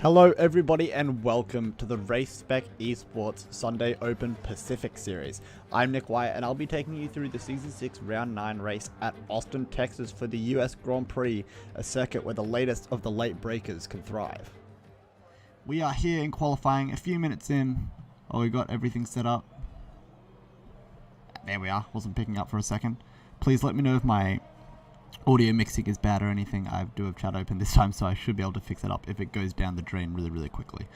Hello everybody and welcome to the Race Spec Esports Sunday Open Pacific Series. I'm Nick Wyatt and I'll be taking you through the Season 6 Round 9 race at Austin, Texas for the US Grand Prix, a circuit where the latest of the late breakers can thrive. We are here in qualifying, a few minutes in. Oh, we got everything set up. There we are, wasn't picking up for a second. Please let me know if my audio mixing is bad or anything. I do have chat open this time, so I should be able to fix it up if it goes down the drain really quickly.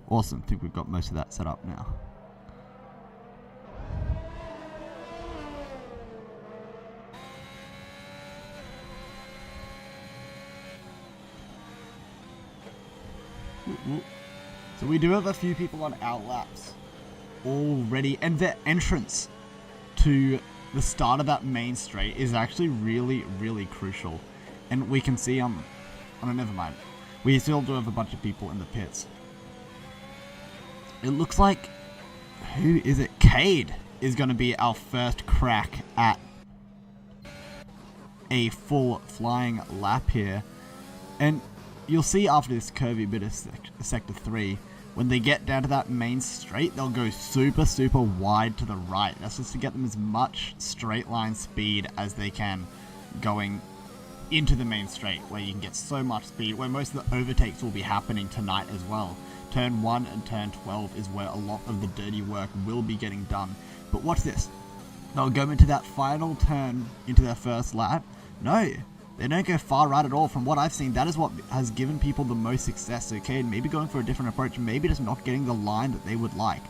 Awesome, I think we've got most of that set up now. So we do have a few people on our laps already, and their entrance to the start of that main straight is actually really crucial. And we can see, oh no, never mind. We still do have a bunch of people in the pits. It looks like, who is it? Cade is going to be our first crack at a full flying lap here. And you'll see after this curvy bit of Sector 3, when they get down to that main straight, they'll go super wide to the right. That's just to get them as much straight line speed as they can going into the main straight, where you can get so much speed, where most of the overtakes will be happening tonight as well. Turn 1 and Turn 12 is where a lot of the dirty work will be getting done. But watch this. They'll go into that final turn into their first lap. No, they don't go far right at all. From what I've seen, that is what has given people the most success. Okay, maybe going for a different approach, maybe just not getting the line that they would like.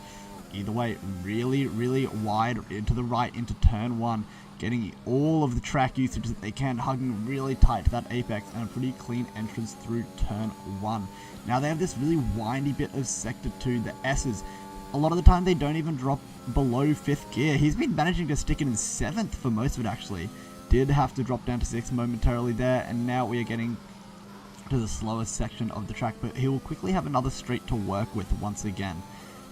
Either way, really wide into the right into Turn 1, getting all of the track usage that they can, hugging really tight to that apex, and a pretty clean entrance through Turn 1. Now they have this really windy bit of Sector 2, the S's. A lot of the time they don't even drop below 5th gear. He's been managing to stick it in 7th for most of it actually. Did have to drop down to 6th momentarily there, and now we are getting to the slowest section of the track, but he will quickly have another straight to work with once again.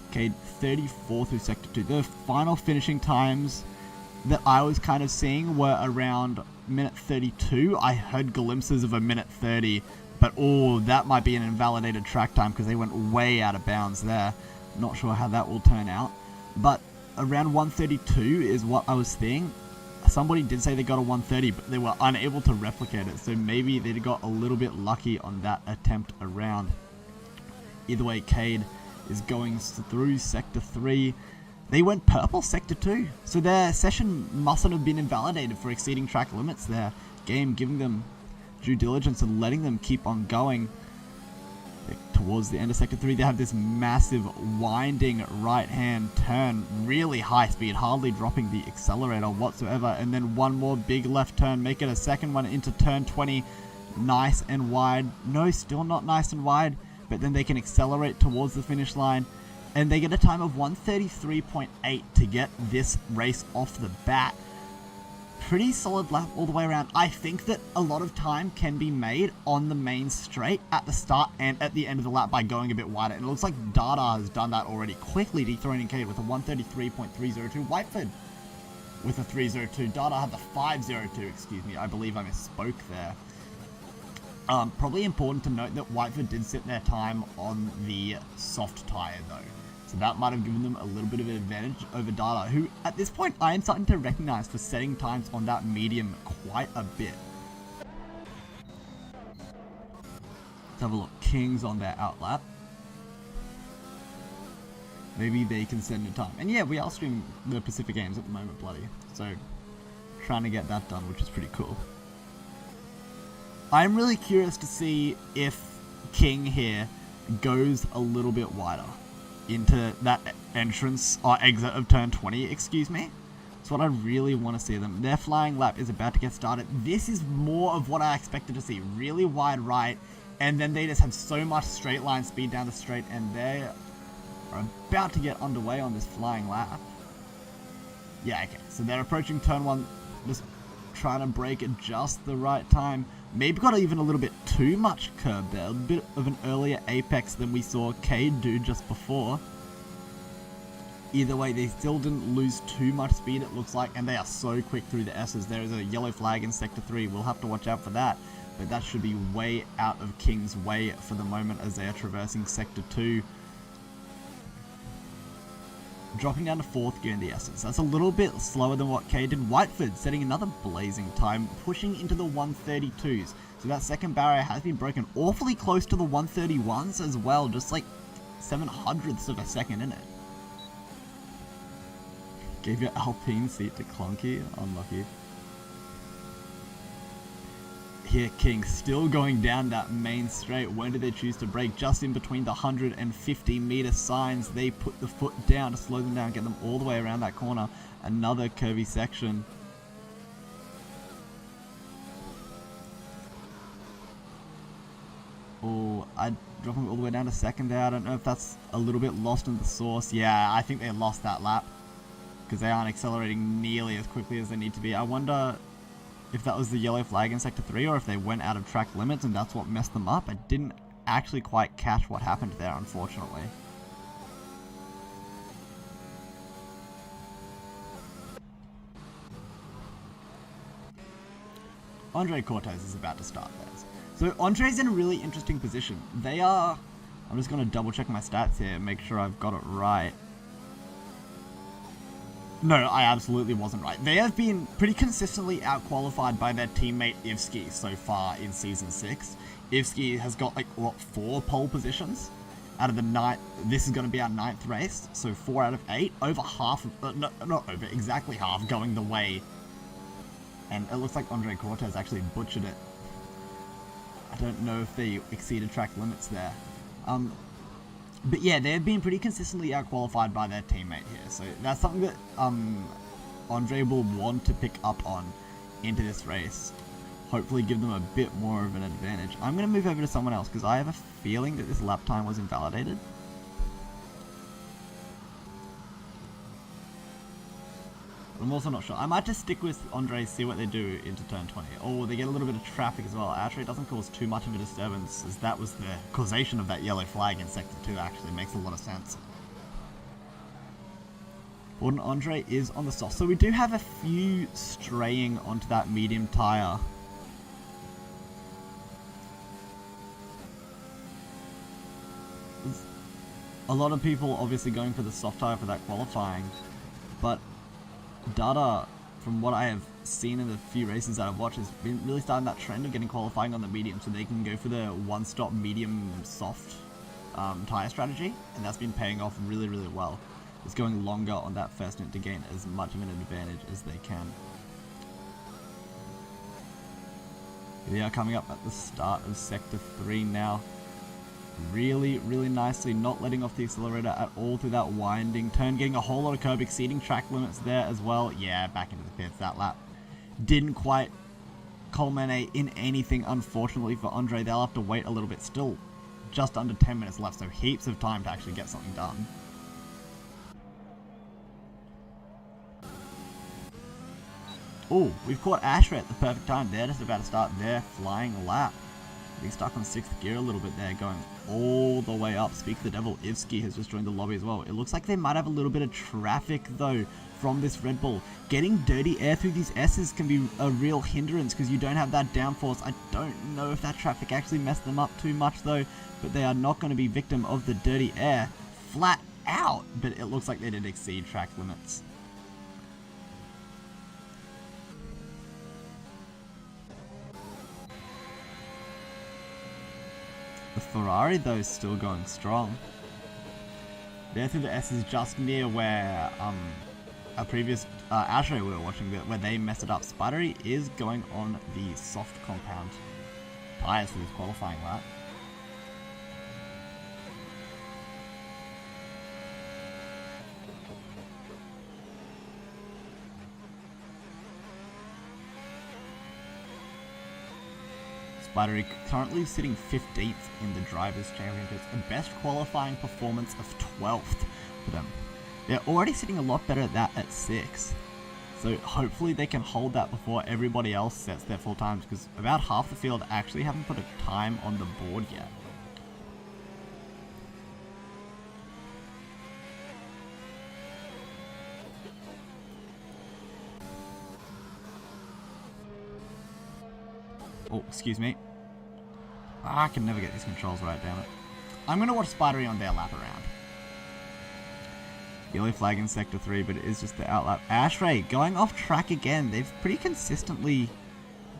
Okay, 34 through Sector 2. The final finishing times that I was kind of seeing were around minute 32. I heard glimpses of a minute 30, but oh, that might be an invalidated track time because they went way out of bounds there. Not sure how that will turn out, but around 132 is what I was seeing. Somebody did say they got a 130, but they were unable to replicate it, so maybe they got a little bit lucky on that attempt around. Either way, Cade is going through Sector 3. They went purple Sector 2, so their session mustn't have been invalidated for exceeding track limits there. Game giving them due diligence and letting them keep on going. Towards the end of Sector 3, they have this massive winding right-hand turn, really high speed, hardly dropping the accelerator whatsoever, and then one more big left turn, make it a second one into Turn 20, nice and wide. No, still not nice and wide, but then they can accelerate towards the finish line, and they get a time of 133.8 to get this race off the bat. Pretty solid lap all the way around. I think that a lot of time can be made on the main straight at the start and at the end of the lap by going a bit wider. And it looks like Dada has done that already, quickly dethroning Cade with a 133.302. Whiteford with a 302. Dada had the 502, excuse me. I believe I misspoke there. Probably important to note that Whiteford did set their time on the soft tyre though. So that might have given them a little bit of an advantage over Dada, who at this point I am starting to recognize for setting times on that medium quite a bit. Let's have a look. Kings on their outlap. Maybe they can send a time. And yeah, we are streaming the Pacific Games at the moment, bloody. So trying to get that done, which is pretty cool. I'm really curious to see if King here goes a little bit wider into that entrance or exit of Turn 20, excuse me. That's what I really want to see them. Their flying lap is about to get started. This is more of what I expected to see. Really wide right, and then they just have so much straight line speed down the straight, and they are about to get underway on this flying lap. Yeah, okay, so they're approaching Turn 1. Just trying to brake at just the right time. Maybe got even a little bit too much curb there. A bit of an earlier apex than we saw Cade do just before. Either way, they still didn't lose too much speed, it looks like, and they are so quick through the S's. There is a yellow flag in Sector 3. We'll have to watch out for that, but that should be way out of King's way for the moment as they are traversing Sector 2. Dropping down to 4th gear in the S's. That's a little bit slower than what Cade did. Whiteford setting another blazing time, pushing into the 132s. So that second barrier has been broken awfully close to the 131s as well, just like 700ths of a second in it. Gave your Alpine seat to Clunky. Unlucky. Here, King still going down that main straight. When did they choose to brake? Just in between the 150 meter signs. They put the foot down to slow them down, get them all the way around that corner. Another curvy section. Oh, I drop them all the way down to 2nd there. I don't know if that's a little bit lost in the sauce. Yeah, I think they lost that lap, because they aren't accelerating nearly as quickly as they need to be. I wonder if that was the yellow flag in Sector 3 or if they went out of track limits and that's what messed them up. I didn't actually quite catch what happened there, unfortunately. Andre Cortez is about to start theirs. So Andre's in a really interesting position. They are... I'm just going to double check my stats here and make sure I've got it right. No, I absolutely wasn't right. They have been pretty consistently out-qualified by their teammate Ivsky so far in Season 6. Ivsky has got, like, what, 4 pole positions out of the 9th. This is going to be our 9th race, so 4 out of 8. Over half, no, not over, exactly half going the way. And it looks like Andre Cortez actually butchered it. I don't know if they exceeded track limits there. But yeah, they've been pretty consistently out-qualified by their teammate here. So that's something that Andre will want to pick up on into this race. Hopefully give them a bit more of an advantage. I'm going to move over to someone else because I have a feeling that this lap time was invalidated. I'm also not sure. I might just stick with Andre, see what they do into turn 20. Oh, they get a little bit of traffic as well. Actually, it doesn't cause too much of a disturbance, as that was the causation of that yellow flag in Sector 2, actually. Makes a lot of sense. Gordon Andre is on the soft. So we do have a few straying onto that medium tyre. There's a lot of people obviously going for the soft tyre for that qualifying, but data from what I have seen in the few races that I've watched has been really starting that trend of getting qualifying on the medium, so they can go for the one-stop medium soft tyre strategy, and that's been paying off really, really well. It's going longer on that first stint to gain as much of an advantage as they can. They are coming up at the start of Sector 3 now. Really, really nicely, not letting off the accelerator at all through that winding turn, getting a whole lot of curb, exceeding track limits there as well. Yeah, back into the pits. That lap didn't quite culminate in anything, unfortunately, for Andre. They'll have to wait a little bit. Still just under 10 minutes left, so heaps of time to actually get something done. Oh, we've caught Asher at the perfect time. They're just about to start their flying lap. Being stuck on 6th gear a little bit there, going all the way up. Speak of the devil, Ivsky has just joined the lobby as well. It looks like they might have a little bit of traffic though from this Red Bull. Getting dirty air through these S's can be a real hindrance because you don't have that downforce. I don't know if that traffic actually messed them up too much though, but they are not going to be victim of the dirty air flat out. But it looks like they did exceed track limits. The Ferrari, though, is still going strong. There through the S's just near where a previous outro we were watching, where they messed it up. Spidery is going on the soft compound tyres for this qualifying lap. Spidery currently sitting 15th in the Drivers' Championships, a best qualifying performance of 12th for them. They're already sitting a lot better at that at 6th. So hopefully they can hold that before everybody else sets their full times, because about half the field actually haven't put a time on the board yet. Oh, excuse me. I can never get these controls right, damn it. I'm going to watch Spidery on their lap around. Yellow flag in Sector 3, but it is just the outlap. Ashray going off track again. They've pretty consistently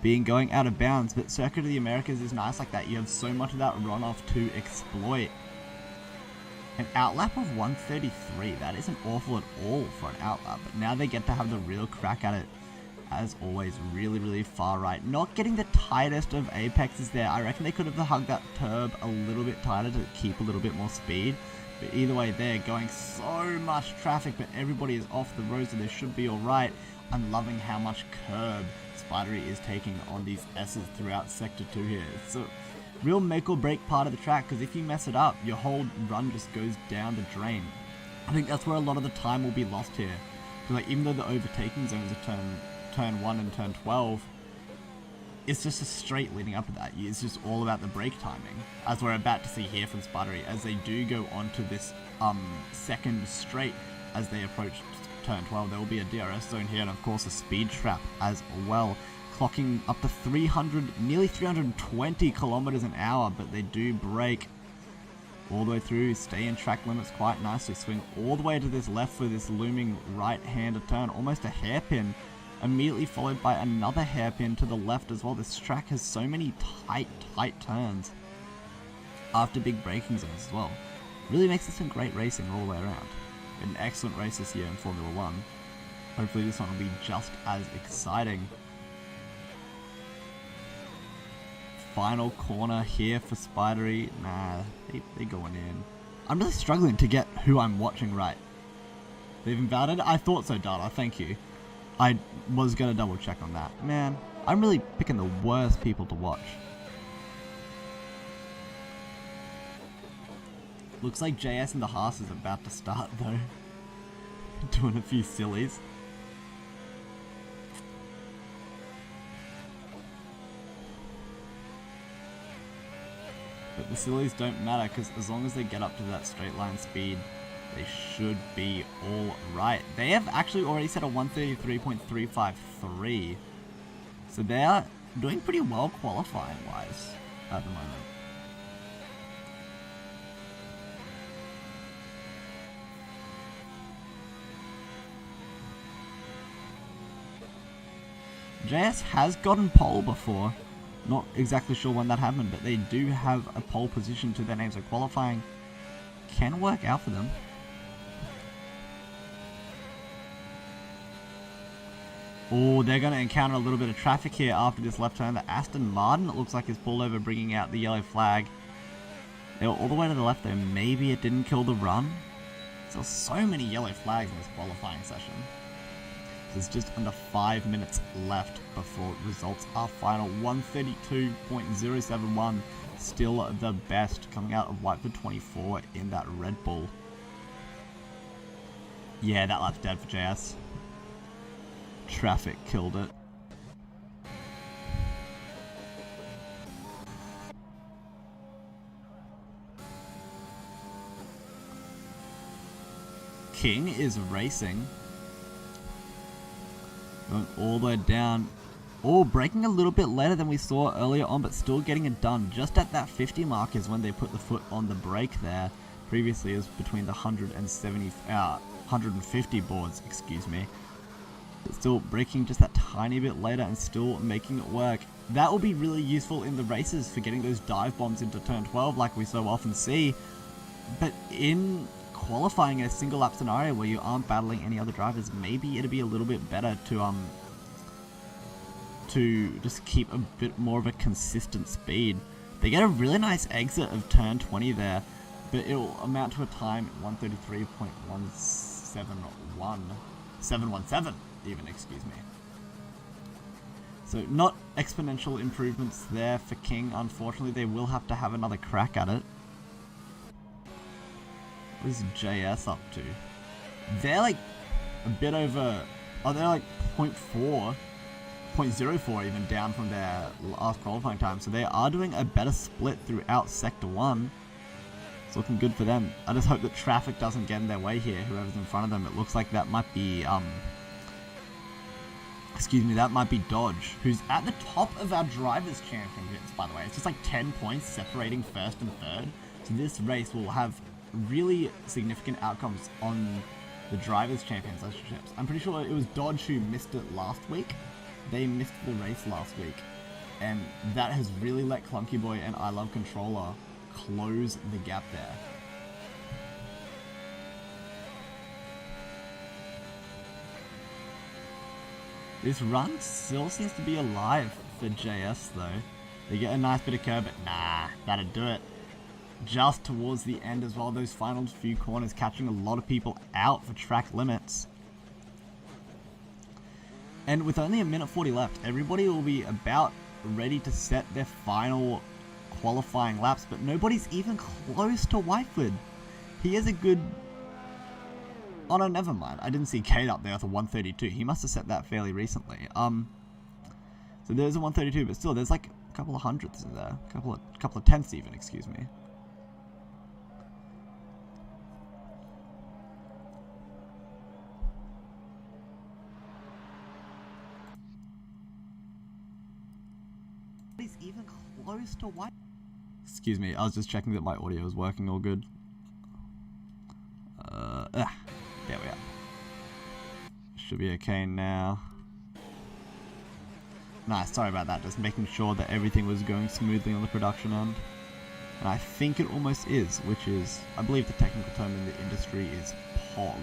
been going out of bounds, but Circuit of the Americas is nice like that. You have so much of that runoff to exploit. An outlap of 133. That isn't awful at all for an outlap, but now they get to have the real crack at it. As always, really, really far right. Not getting the tightest of apexes there. I reckon they could have hugged that turb a little bit tighter to keep a little bit more speed. But either way, they're going so much traffic, but everybody is off the road, so they should be alright. I'm loving how much curb Spidery is taking on these S's throughout Sector 2 here. It's a real make or break part of the track, because if you mess it up, your whole run just goes down the drain. I think that's where a lot of the time will be lost here. Because like, even though the overtaking zones are turn 1 and turn 12, it's just a straight leading up to that. It's just all about the brake timing, as we're about to see here from Spidery, as they do go onto this second straight. As they approach turn 12, there will be a DRS zone here, and of course a speed trap as well, clocking up to 300, nearly 320 kilometers an hour, but they do brake all the way through, stay in track limits quite nicely, swing all the way to this left for this looming right-hander turn, almost a hairpin, immediately followed by another hairpin to the left as well. This track has so many tight turns after big braking zones as well. Really makes this some great racing all the way around. An excellent race this year in Formula 1. Hopefully this one will be just as exciting. Final corner here for Spidery. Nah, they're going in. I'm really struggling to get who I'm watching right. They've invalid? I thought so, Data. Thank you. I was going to double check on that. Man, I'm really picking the worst people to watch. Looks like JS and the Haas is about to start though. Doing a few sillies. But the sillies don't matter, because as long as they get up to that straight line speed, they should be all right. They have actually already set a 133.353. So they are doing pretty well qualifying wise at the moment. JS has gotten pole before. Not exactly sure when that happened, but they do have a pole position to their name, so qualifying can work out for them. Oh, they're going to encounter a little bit of traffic here after this left turn. The Aston Martin, it looks like, is pulled over, bringing out the yellow flag. They were all the way to the left there. Maybe it didn't kill the run. There's so many yellow flags in this qualifying session. There's just under 5 minutes left before results are final. 132.071, still the best, coming out of Whiteford 24 in that Red Bull. Yeah, that lap's dead for JS. Traffic killed it. King is racing. Going all the way down. Oh, braking a little bit later than we saw earlier on, but still getting it done. Just at that 50 mark is when they put the foot on the brake there. Previously it was between the 150 boards, excuse me. But still braking just that tiny bit later and still making it work. That will be really useful in the races for getting those dive bombs into turn 12 like we so often see. But in qualifying in a single lap scenario where you aren't battling any other drivers, maybe it'd be a little bit better to just keep a bit more of a consistent speed. They get a really nice exit of turn 20 there, but it'll amount to a time 717 even, excuse me. So not exponential improvements there for King. Unfortunately, they will have to have another crack at it. What is JS up to? They're like a bit over Oh, they're like 0.4, 0.04 even down from their last qualifying time. So they are doing a better split throughout Sector 1. It's looking good for them. I just hope that traffic doesn't get in their way here, whoever's in front of them. It looks like that might be, that might be Dodge, who's at the top of our Drivers' Championships, by the way. It's just like 10 points separating first and third. So this race will have really significant outcomes on the Drivers' Championships. I'm pretty sure it was Dodge who missed it last week. They missed the race last week. And that has really let Clunky Boy and I Love Controller close the gap there. This run still seems to be alive for JS though. They get a nice bit of curb, but nah, that'll do it. Just towards the end as well, those final few corners catching a lot of people out for track limits. And with only a minute 40 left, everybody will be about ready to set their final qualifying laps, but nobody's even close to Whitefoot. He is a good... Oh no, never mind. I didn't see Kate up there with a 132. He must have set that fairly recently. So there's a 132, but still, there's like a couple of hundredths in there. A couple of tenths even, excuse me. Nobody's even close to White. Excuse me, I was just checking that my audio is working all good. There we are. Should be okay now. Nice, sorry about that. Just making sure that everything was going smoothly on the production end. And I think it almost is, which is, I believe the technical term in the industry is POG.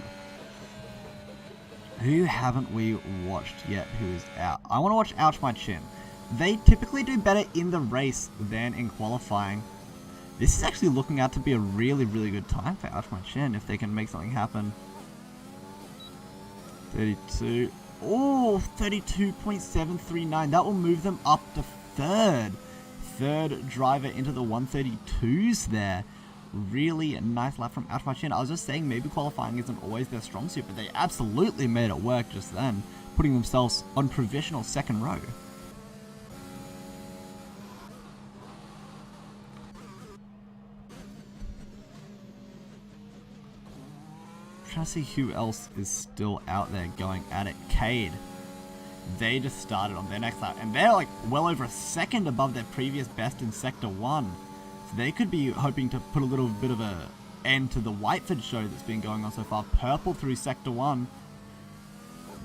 Who haven't we watched yet who is out? I want to watch Ouch My Chin. They typically do better in the race than in qualifying. This is actually looking out to be a really, really good time for Ouch My Chin if they can make something happen. 32. Oh, 32.739. That will move them up to third. Third driver into the 132s there. Really nice lap from Ouch My Chin. I was just saying maybe qualifying isn't always their strong suit, but they absolutely made it work just then, putting themselves on provisional second row. Trying to see who else is still out there going at it. Cade. They just started on their next lap, and they're like well over a second above their previous best in Sector 1. So they could be hoping to put a little bit of a end to the Whiteford show that's been going on so far. Purple through Sector 1.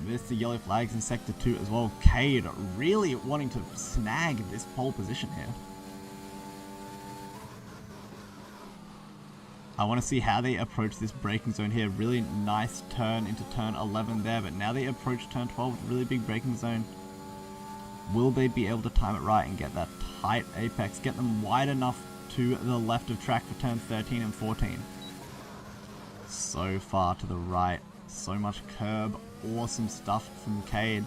Missed the yellow flags in Sector 2 as well. Cade really wanting to snag this pole position here. I want to see how they approach this braking zone here. Really nice turn into turn 11 there, but now they approach turn 12, really big braking zone. Will they be able to time it right and get that tight apex, get them wide enough to the left of track for turn 13 and 14? So far to the right, so much curb, awesome stuff from Cade.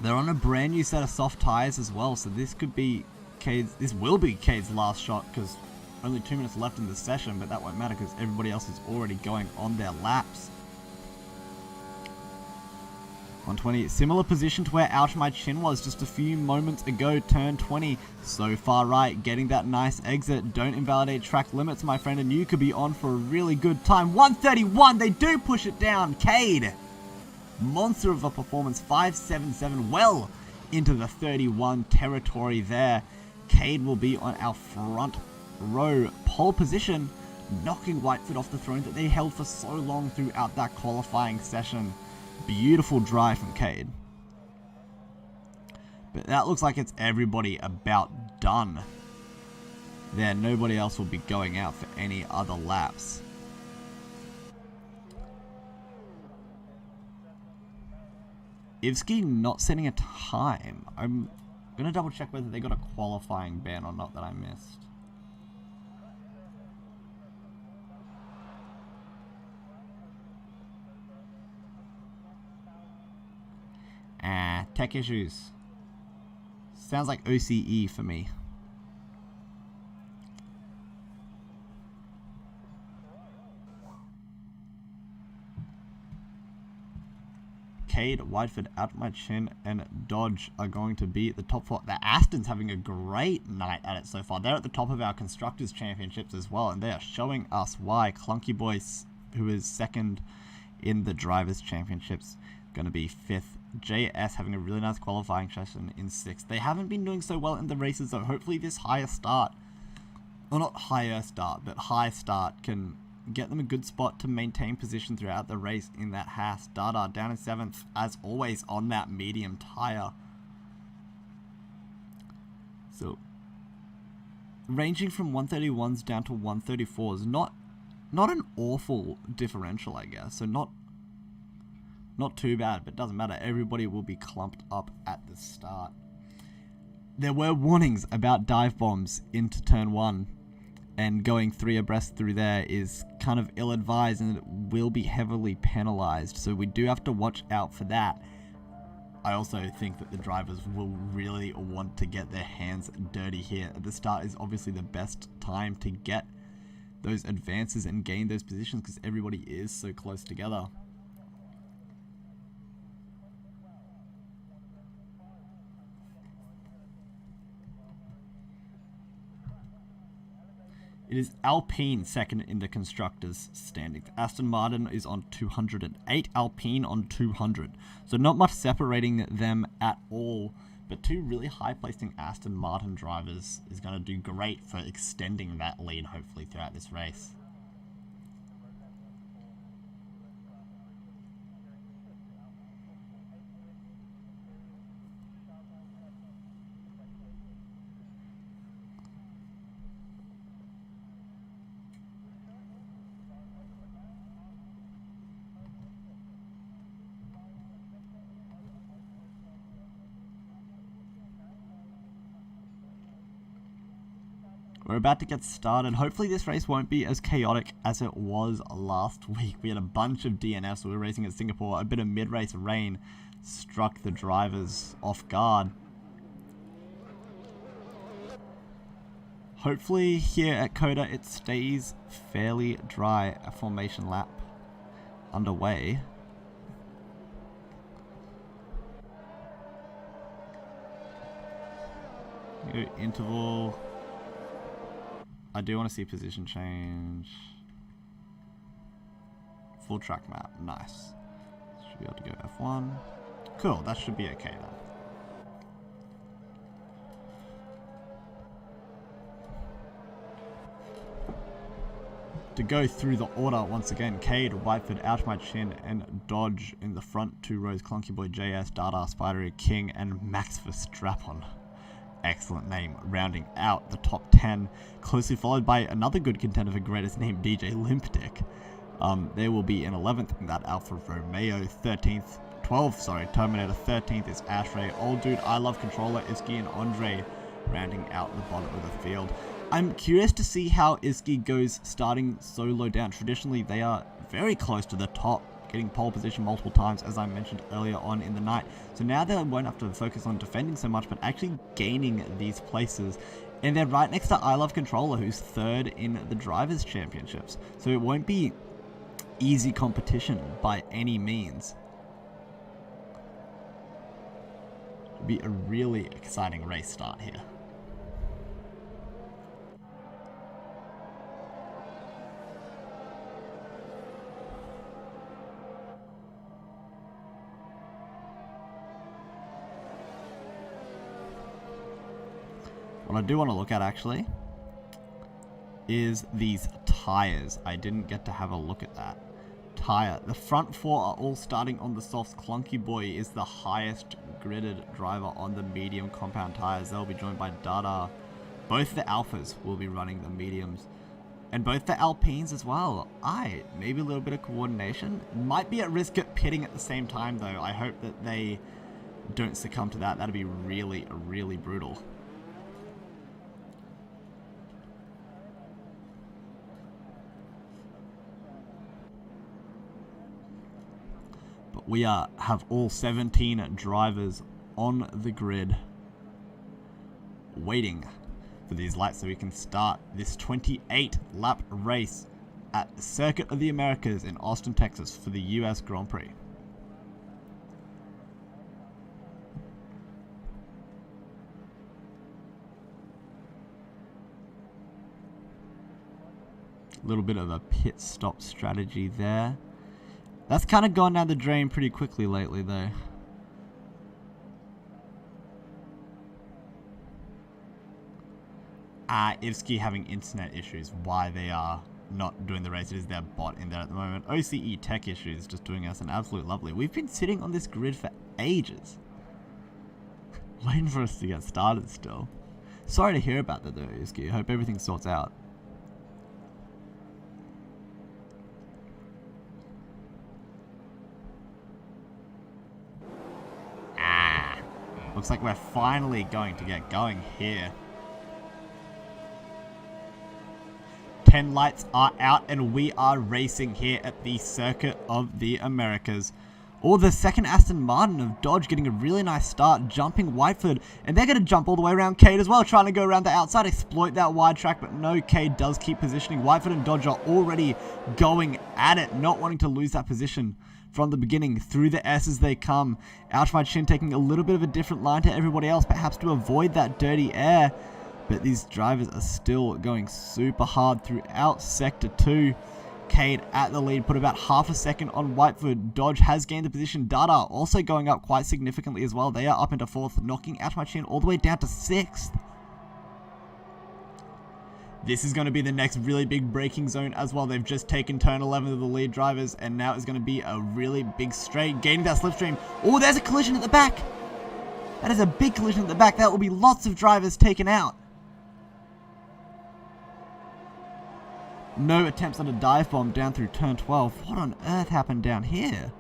They're on a brand new set of soft tires as well, so this could be this will be Cade's last shot because only 2 minutes left in the session, but that won't matter because everybody else is already going on their laps. 120, similar position to where Ouch My Chin was just a few moments ago, turn 20, so far right, getting that nice exit. Don't invalidate track limits, my friend, and you could be on for a really good time. 131, they do push it down. Cade, monster of a performance, 577, well into the 31 territory there. Cade will be on our front row pole position, knocking Whitefoot off the throne that they held for so long throughout that qualifying session. Beautiful drive from Cade. But that looks like it's everybody about done there. Nobody else will be going out for any other laps. Ivsky not setting a time. I'm going to double check whether they got a qualifying ban or not that I missed. Tech issues. Sounds like OCE for me. 1 minute Cade, Whiteford, Out My Chin, and Dodge are going to be the top 4. The Aston's having a great night at it so far. They're at the top of our Constructors Championships as well, and they are showing us why. Clunky Boys, who is second in the Drivers' Championships, going to be 5th. JS having a really nice qualifying session in 6th. They haven't been doing so well in the races, though. Hopefully this higher start, or not higher start, but high start can get them a good spot to maintain position throughout the race in that Haas. Dada down in 7th, as always, on that medium tyre. So, ranging from 131s down to 134s, not an awful differential, I guess. So not too bad, but doesn't matter. Everybody will be clumped up at the start. There were warnings about dive bombs into turn 1, and going 3 abreast through there is kind of ill-advised and it will be heavily penalized. So we do have to watch out for that. I also think that the drivers will really want to get their hands dirty here. At the start is obviously the best time to get those advances and gain those positions because everybody is so close together. It is Alpine second in the Constructors' standings. Aston Martin is on 208, Alpine on 200. So not much separating them at all, but 2 really high-placing Aston Martin drivers is going to do great for extending that lead, hopefully, throughout this race. We're about to get started. Hopefully this race won't be as chaotic as it was last week. We had a bunch of DNFs. We were racing at Singapore. A bit of mid-race rain struck the drivers off guard. Hopefully here at Coda it stays fairly dry. A formation lap underway. Interval. I do want to see position change. Full track map. Nice. Should be able to go F1. Cool. That should be okay then. To go through the order once again, Cade, Whiteford, Out My Chin, and Dodge in the front 2 rows. Clunky Boy, JS, Dada, Spidery, King, and Max Verstappen. Excellent name, rounding out the top 10, closely followed by another good contender for greatest name, DJ Limpdick. They will be in 11th in that Alfa Romeo, 12th, Terminator. 13th is Ashray, Old Dude, I Love Controller, Iski, and Andre, rounding out the bottom of the field. I'm curious to see how Iski goes starting so low down. Traditionally, they are very close to the top, getting pole position multiple times, as I mentioned earlier on in the night. So now they won't have to focus on defending so much, but actually gaining these places. And they're right next to I Love Controller, who's 3rd in the Drivers' Championships. So it won't be easy competition by any means. It'll be a really exciting race start here. What I do want to look at actually is these tires. I didn't get to have a look at that. Tire. The front 4 are all starting on the softs. Clunky Boy is the highest gridded driver on the medium compound tires. They'll be joined by Dada. Both the Alphas will be running the mediums. And both the Alpines as well. Maybe a little bit of coordination. Might be at risk of pitting at the same time though. I hope that they don't succumb to that. That'd be really, really brutal. But we have all 17 drivers on the grid waiting for these lights so we can start this 28 lap race at the Circuit of the Americas in Austin, Texas for the US Grand Prix. A little bit of a pit stop strategy there. That's kind of gone down the drain pretty quickly lately, though. Ivsky having internet issues. Why they are not doing the race. It is their bot in there at the moment. OCE tech issues just doing us an absolute lovely. We've been sitting on this grid for ages. Waiting for us to get started still. Sorry to hear about that though, Ivsky. I hope everything sorts out. Looks like we're finally going to get going here. 10 lights are out and we are racing here at the Circuit of the Americas. Or the second Aston Martin of Dodge getting a really nice start, jumping Whiteford. And they're going to jump all the way around Cade as well, trying to go around the outside, exploit that wide track. But no, Cade does keep positioning. Whiteford and Dodge are already going at it, not wanting to lose that position from the beginning. Through the S as they come. Ouch my chin taking a little bit of a different line to everybody else, perhaps to avoid that dirty air. But these drivers are still going super hard throughout Sector 2. Cade at the lead, put about half a second on Whiteford. Dodge has gained the position. Dada also going up quite significantly as well. They are up into 4th, knocking Ouch my chin all the way down to 6th. This is going to be the next really big braking zone as well. They've just taken turn 11 of the lead drivers, and now it's going to be a really big straight, gaining that slipstream. Oh, there's a collision at the back. That is a big collision at the back. That will be lots of drivers taken out. No attempts on a dive bomb down through turn 12. What on earth happened down here?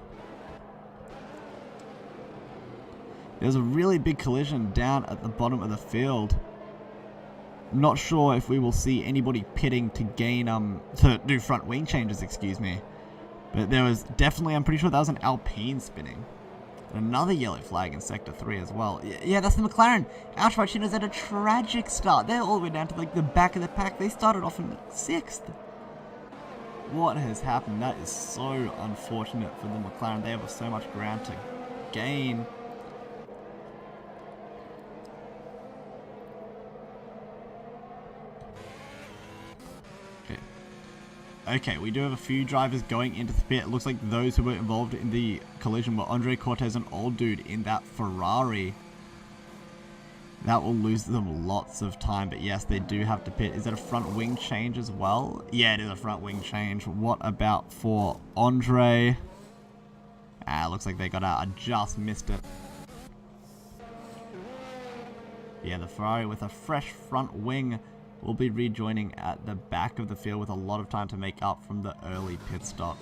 There's a really big collision down at the bottom of the field. Not sure if we will see anybody pitting to gain, to do front wing changes, excuse me. But there was definitely, I'm pretty sure that was an Alpine spinning. And another yellow flag in Sector 3 as well. Yeah, that's the McLaren. Ouch my chin is at a tragic start. They're all the way down to like the back of the pack. They started off in 6th. What has happened? That is so unfortunate for the McLaren. They have so much ground to gain. Okay, we do have a few drivers going into the pit. It looks like those who were involved in the collision were Andre Cortez and Old Dude in that Ferrari. That will lose them lots of time, but yes, they do have to pit. Is it a front wing change as well? Yeah, it is a front wing change. What about for Andre? Looks like they got out. I just missed it. Yeah, the Ferrari with a fresh front wing will be rejoining at the back of the field with a lot of time to make up from the early pit stop.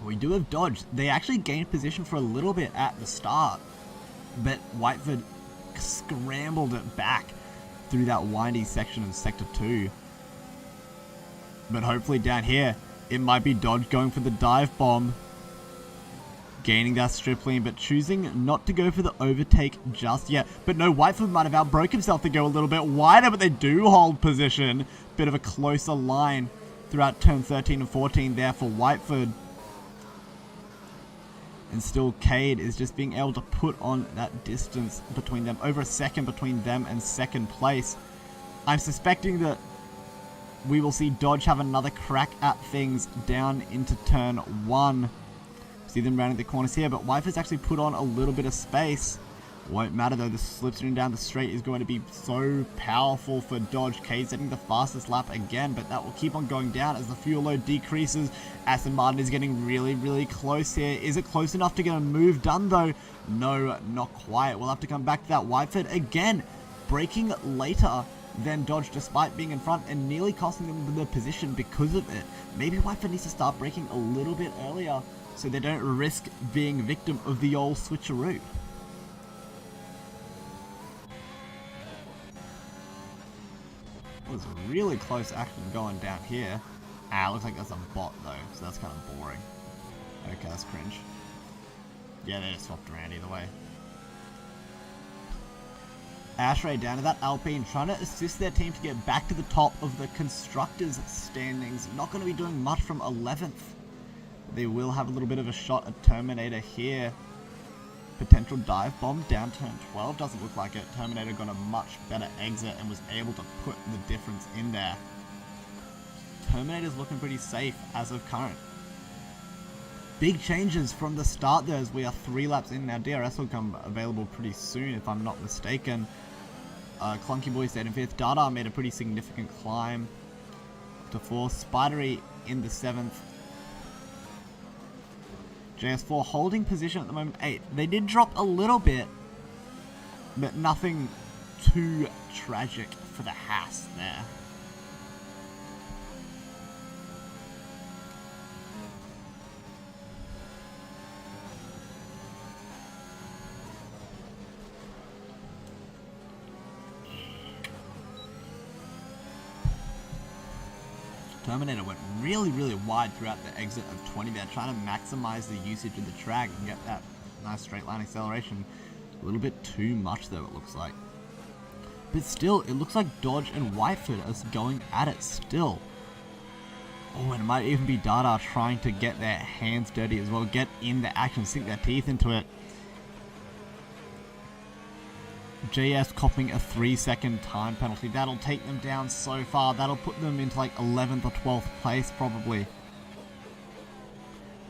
We do have Dodge. They actually gained position for a little bit at the start, but Whiteford scrambled it back through that windy section of Sector 2. But hopefully down here, it might be Dodge going for the dive bomb, gaining that strip lean, but choosing not to go for the overtake just yet. But no, Whiteford might have outbroke himself to go a little bit wider, but they do hold position. Bit of a closer line throughout turn 13 and 14 there for Whiteford. And still Cade is just being able to put on that distance between them, over a second between them and second place. I'm suspecting that we will see Dodge have another crack at things down into turn 1. See them rounding the corners here, but Whiteford's actually put on a little bit of space. Won't matter though, the slipstream down the straight is going to be so powerful for Dodge. Cade setting the fastest lap again, but that will keep on going down as the fuel load decreases. Aston Martin is getting really, really close here. Is it close enough to get a move done though? No, not quite. We'll have to come back to that. Whiteford again, braking later than Dodge despite being in front and nearly costing them the position because of it. Maybe Whiteford needs to start braking a little bit earlier so they don't risk being victim of the old switcheroo. There's really close action going down here. Looks like that's a bot though, so that's kind of boring. Okay, that's cringe. Yeah, they just swapped around either way. Ashray down to that Alpine, trying to assist their team to get back to the top of the Constructors' standings. Not going to be doing much from 11th. They will have a little bit of a shot at Terminator here. Potential dive bomb down turn 12. Doesn't look like it. Terminator got a much better exit and was able to put the difference in there. Terminator's looking pretty safe as of current. Big changes from the start there as we are 3 laps in now. DRS will come available pretty soon if I'm not mistaken. Clunky Boy stayed in 5th. Dada made a pretty significant climb to 4th. Spidery in the 7th. JS4 holding position at the moment 8. They did drop a little bit, but nothing too tragic for the Haas there. Terminator went really wide throughout the exit of 20 there, trying to maximize the usage of the track and get that nice straight line acceleration. A little bit too much though, it looks like. But still, it looks like Dodge and Whitefoot are going at it still. Oh, and it might even be Dada trying to get their hands dirty as well, get in the action, sink their teeth into it. JS copping a 3-second time penalty. That'll take them down so far. That'll put them into like 11th or 12th place probably.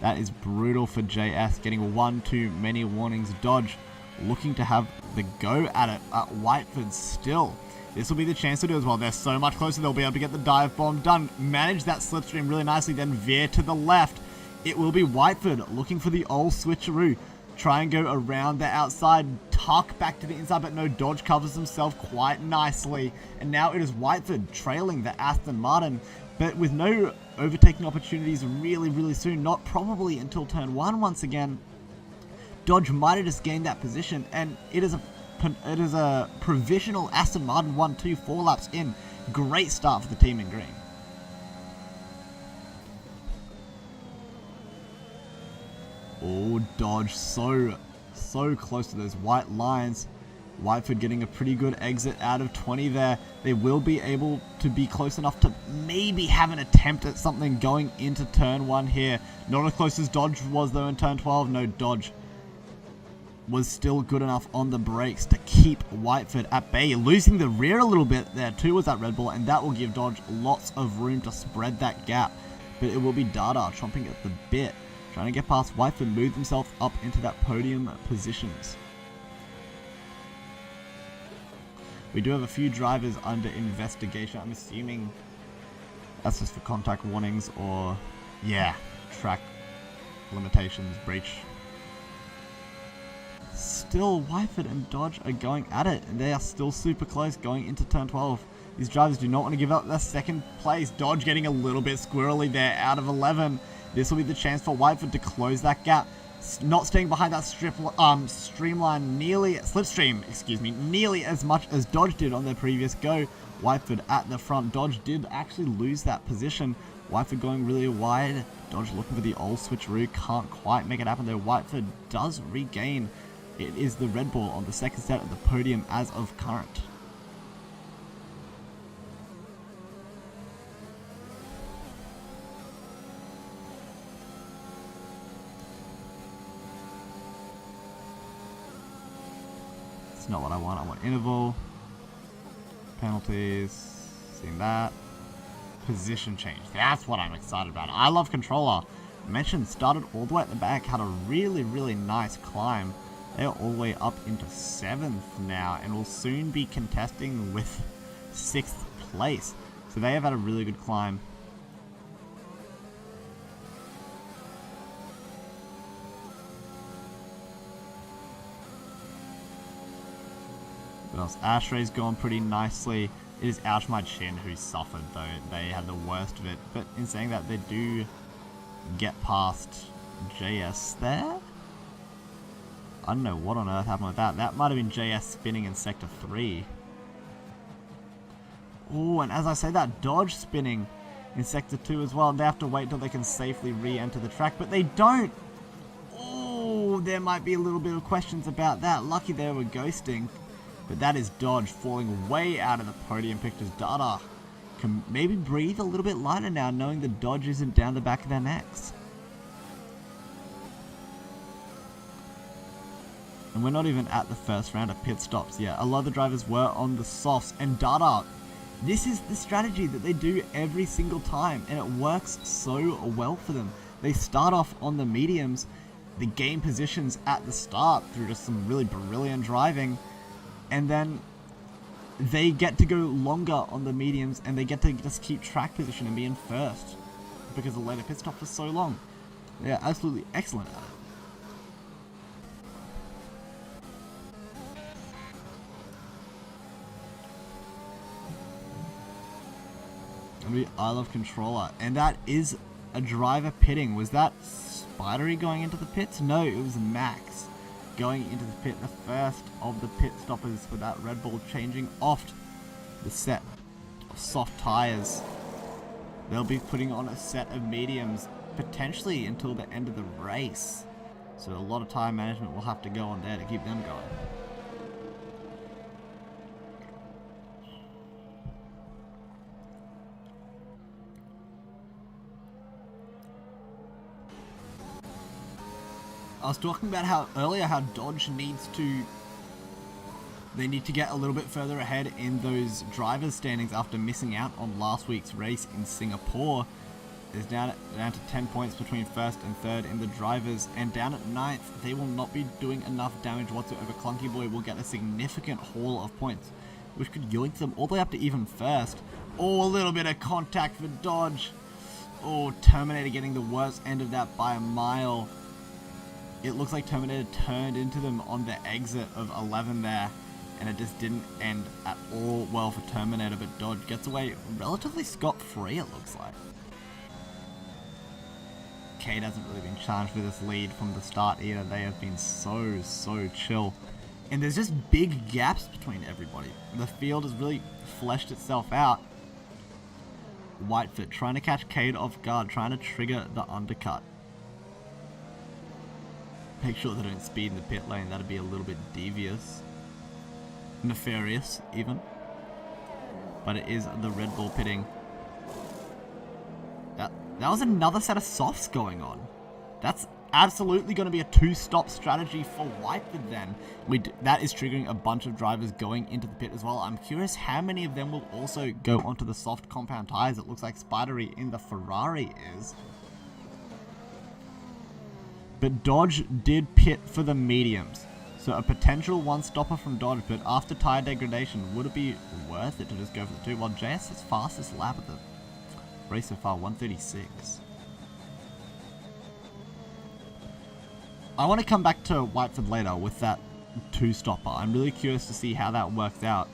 That is brutal for JS, getting one too many warnings. Dodge looking to have the go at it at Whiteford still. This will be the chance to do as well. They're so much closer, they'll be able to get the dive bomb done. Manage that slipstream really nicely, then veer to the left. It will be Whiteford looking for the old switcheroo. Try and go around the outside, tuck back to the inside, but no, Dodge covers himself quite nicely. And now it is Whiteford trailing the Aston Martin, but with no overtaking opportunities really soon, not probably until turn 1 once again. Dodge might have just gained that position, and it is a provisional Aston Martin 1-2 4 laps in. Great start for the team in green. Oh, Dodge so close to those white lines. Whiteford getting a pretty good exit out of 20 there. They will be able to be close enough to maybe have an attempt at something going into turn 1 here. Not as close as Dodge was though in turn 12. No, Dodge was still good enough on the brakes to keep Whiteford at bay. Losing the rear a little bit there too was that Red Bull, and that will give Dodge lots of room to spread that gap. But it will be Dada chomping at the bit, trying to get past Whiteford, move himself up into that podium positions. We do have a few drivers under investigation. I'm assuming that's just for contact warnings or, yeah, track limitations, breach. Still, Whiteford and Dodge are going at it, and they are still super close going into turn 12. These drivers do not want to give up their second place. Dodge getting a little bit squirrely there out of 11. This will be the chance for Whiteford to close that gap. Not staying behind that slipstream, nearly as much as Dodge did on their previous go. Whiteford at the front. Dodge did actually lose that position. Whiteford going really wide. Dodge looking for the old switcheroo. Can't quite make it happen though. Whiteford does regain. It is the Red Bull on the second set of the podium as of current. It's not what I want. I want interval. Penalties. Seeing that. Position change. That's what I'm excited about. I love controller. I mentioned started all the way at the back. Had a really nice climb. They're all the way up into 7th now, and will soon be contesting with 6th place. So they have had a really good climb. What else? Ashray's gone pretty nicely. It is Ouch My Chin who suffered though. They had the worst of it. But in saying that, they do get past JS there. I don't know what on earth happened with that. That might have been JS spinning in Sector 3. Oh, and as I say that, Dodge spinning in Sector 2 as well. They have to wait until they can safely re-enter the track, but they don't. Oh, there might be a little bit of questions about that. Lucky they were ghosting. But that is Dodge falling way out of the podium pictures. Dada can maybe breathe a little bit lighter now, knowing the Dodge isn't down the back of their necks. And we're not even at the first round of pit stops yet. A lot of the drivers were on the softs, and Dada This is the strategy that they do every single time, and it works so well for them. They start off on the mediums, they gain positions at the start through just some really brilliant driving, and then they get to go longer on the mediums, and they get to just keep track position and be in first because the later pit stop was so long. They're absolutely excellent at it. I love controller, and that is a driver pitting. Was that Spidery going into the pits? No, it was Max going into the pit, the first of the pit stoppers for that Red Bull, changing off the set of soft tires. They'll be putting on a set of mediums potentially until the end of the race, so a lot of tire management will have to go on there to keep them going. I was talking about how Dodge needs to, they need to get a little bit further ahead in those drivers' standings after missing out on last week's race in Singapore. It's down to 10 points between first and third in the drivers, and down at ninth, they will not be doing enough damage whatsoever. Clunky Boy will get a significant haul of points, which could yoink them all the way up to even first. Oh, a little bit of contact for Dodge. Oh, Terminator getting the worst end of that by a mile. It looks like Terminator turned into them on the exit of 11 there, and it just didn't end at all well for Terminator, but Dodge gets away relatively scot-free, it looks like. Cade hasn't really been challenged for this lead from the start either. They have been so chill. And there's just big gaps between everybody. The field has really fleshed itself out. Whitefoot trying to catch Cade off guard, trying to trigger the undercut. Make sure they don't speed in the pit lane, that'd be a little bit devious. Nefarious, even. But it is the Red Bull pitting. That was another set of softs going on. That's absolutely going to be a two-stop strategy for Whitefoot then. That is triggering a bunch of drivers going into the pit as well. I'm curious how many of them will also go onto the soft compound tires. It looks like Spidery in the Ferrari is. But Dodge did pit for the mediums, so a potential one-stopper from Dodge, but after tire degradation, would it be worth it to just go for the two? Well, JS's fastest lap of the race so far, 136. I want to come back to Whitefoot later with that two-stopper. I'm really curious to see how that works out,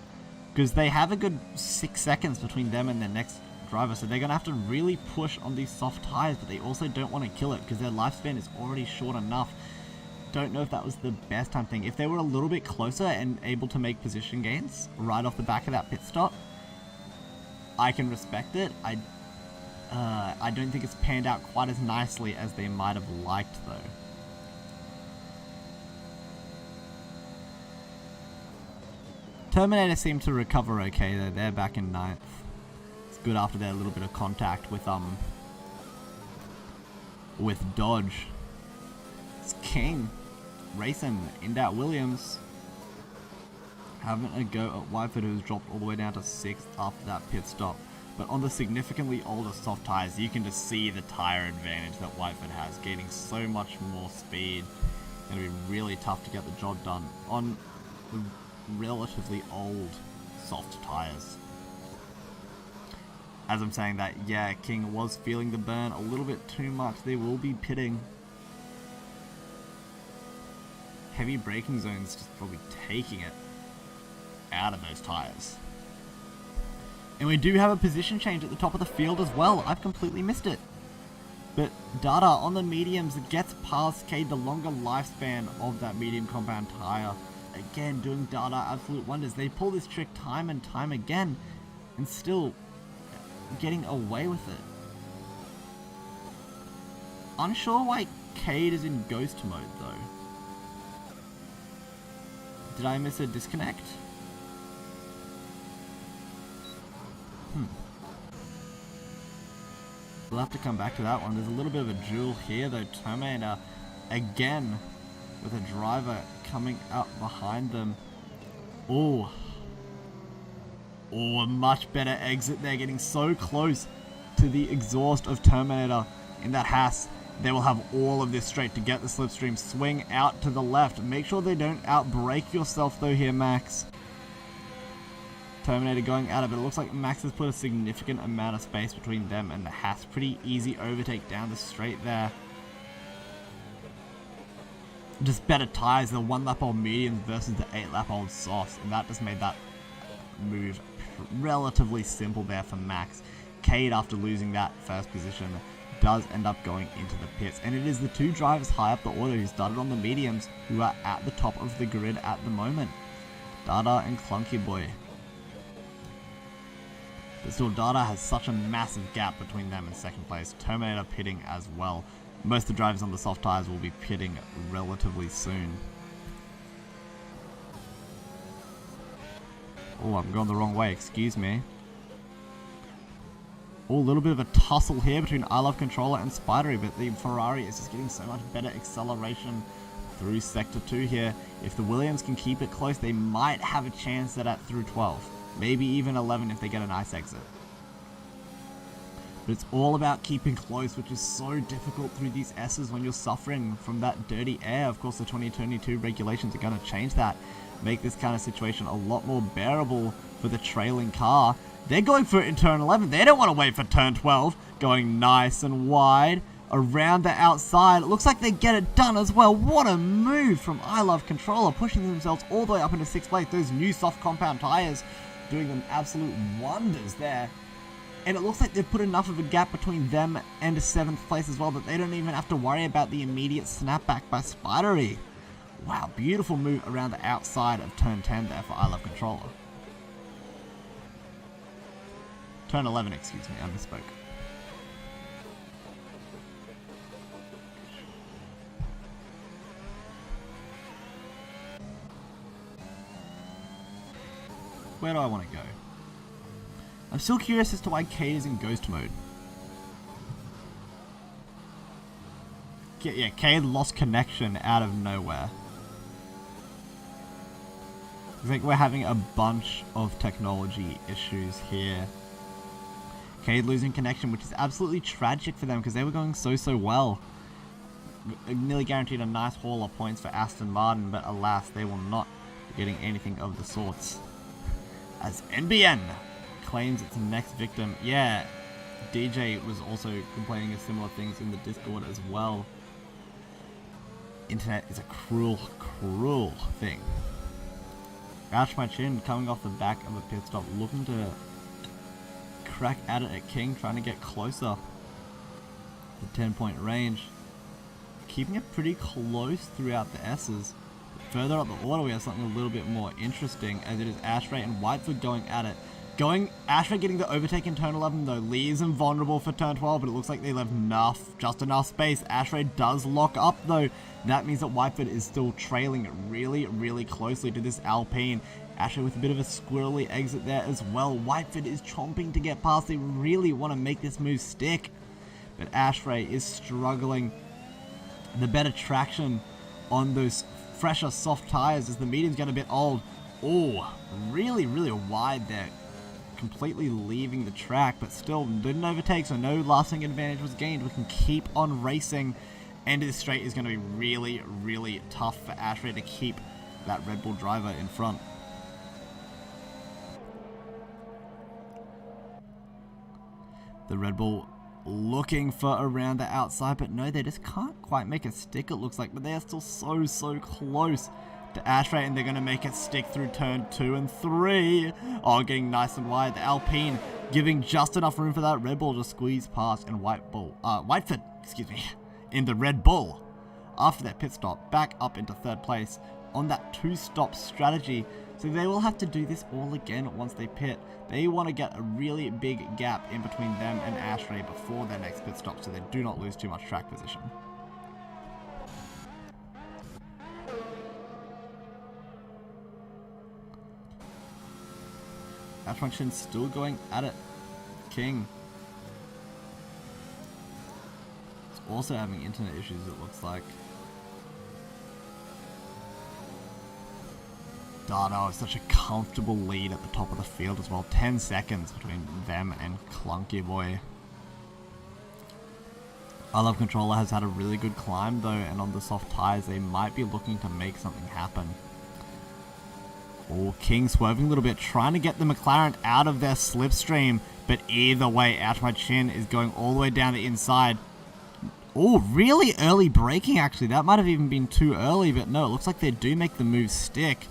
because they have a good 6 seconds between them and their next driver, so they're going to have to really push on these soft tires, but they also don't want to kill it because their lifespan is already short enough. Don't know if that was the best time thing. If they were a little bit closer and able to make position gains right off the back of that pit stop, I can respect it. I don't think it's panned out quite as nicely as they might have liked though. Terminator seemed to recover okay though. They're back in ninth. Good after that little bit of contact with Dodge. It's King racing in that Williams, having a go at Whitefoot, who's dropped all the way down to 6th after that pit stop. But on the significantly older soft tires, you can just see the tire advantage that Whitefoot has, gaining so much more speed. It's going to be really tough to get the job done on the relatively old soft tires. As I'm saying that, yeah, King was feeling the burn a little bit too much. They will be pitting. Heavy braking zones just probably taking it out of those tires. And we do have a position change at the top of the field as well. I've completely missed it. But Data on the mediums gets past Cade, the longer lifespan of that medium compound tire. Again, doing Data absolute wonders. They pull this trick time and time again, and still getting away with it. Unsure why Cade is in ghost mode though. Did I miss a disconnect? We'll have to come back to that one. There's a little bit of a duel here though. Terminator again with a driver coming up behind them. Oh, Oh, a much better exit there, getting so close to the exhaust of Terminator in that Haas. They will have all of this straight to get the slipstream. Swing out to the left. Make sure they don't outbrake yourself though here, Max. Terminator going at it, but it looks like Max has put a significant amount of space between them and the Haas. Pretty easy overtake down the straight there. Just better tires, the 1 lap old mediums versus the 8 lap old softs, and that just made that move relatively simple there for Max. Cade, after losing that first position, does end up going into the pits, and it is the 2 drivers high up the order who started on the mediums who are at the top of the grid at the moment. Dada and Clunky Boy. But still, Dada has such a massive gap between them and second place. Terminator pitting as well. Most of the drivers on the soft tires will be pitting relatively soon. Oh, I'm going the wrong way, excuse me. Oh, a little bit of a tussle here between I Love Controller and Spidery, but the Ferrari is just getting so much better acceleration through Sector 2 here. If the Williams can keep it close, they might have a chance at through 12. Maybe even 11 if they get a nice exit. But it's all about keeping close, which is so difficult through these S's when you're suffering from that dirty air. Of course, the 2022 regulations are going to change that. Make this kind of situation a lot more bearable for the trailing car. They're going for it in turn 11. They don't want to wait for turn 12. Going nice and wide around the outside. It looks like they get it done as well. What a move from I Love Controller, pushing themselves all the way up into 6th place. Those new soft compound tires doing them absolute wonders there. And it looks like they've put enough of a gap between them and a 7th place as well that they don't even have to worry about the immediate snapback by Spidery. Wow, beautiful move around the outside of turn 10 there for I Love Controller. Turn 11, excuse me, I misspoke. Where do I want to go? I'm still curious as to why Cade is in ghost mode. Yeah, Cade lost connection out of nowhere. I think we're having a bunch of technology issues here. Cade losing connection, which is absolutely tragic for them because they were going so well. Nearly guaranteed a nice haul of points for Aston Martin, but alas, they will not be getting anything of the sorts. As NBN claims its next victim. Yeah, DJ was also complaining of similar things in the Discord as well. Internet is a cruel, cruel thing. Ouch my chin, coming off the back of a pit stop, looking to crack at it at King, trying to get closer. The 10-point range. Keeping it pretty close throughout the S's. Further up the order, we have something a little bit more interesting, as it is Ashray and Whitefoot going at it. Ashray getting the overtake in turn 11 though, leaves them vulnerable for turn 12, but it looks like they left just enough space. Ashray does lock up though. That means that Whitefoot is still trailing really closely to this Alpine. Ashray with a bit of a squirrely exit there as well. Whitefoot is chomping to get past. They really want to make this move stick, but Ashray is struggling. The better traction on those fresher soft tires as the mediums get a bit old. Oh, really wide there. Completely leaving the track, but still didn't overtake, so no lasting advantage was gained. We can keep on racing. End of the straight is going to be really tough for Ashray to keep that Red Bull driver in front. The Red Bull looking for around the outside, but no, they just can't quite make it stick, it looks like, but they are still so close to Ashray, and they're going to make it stick through turn 2 and 3. Oh, getting nice and wide. The Alpine giving just enough room for that Red Bull to squeeze past, and Whitefoot, excuse me, in the Red Bull. After that pit stop, back up into 3rd place on that 2-stop strategy. So they will have to do this all again once they pit. They want to get a really big gap in between them and Ashray before their next pit stop, so they do not lose too much track position. That function still going at it. King. It's also having internet issues, it looks like. Dada is such a comfortable lead at the top of the field as well. 10 seconds between them and Clunky Boy. I Love Controller has had a really good climb though, and on the soft tyres they might be looking to make something happen. Oh, King swerving a little bit, trying to get the McLaren out of their slipstream, but either way, Out My Chin is going all the way down the inside. Oh, really early braking actually. That might have even been too early, but no, it looks like they do make the move stick.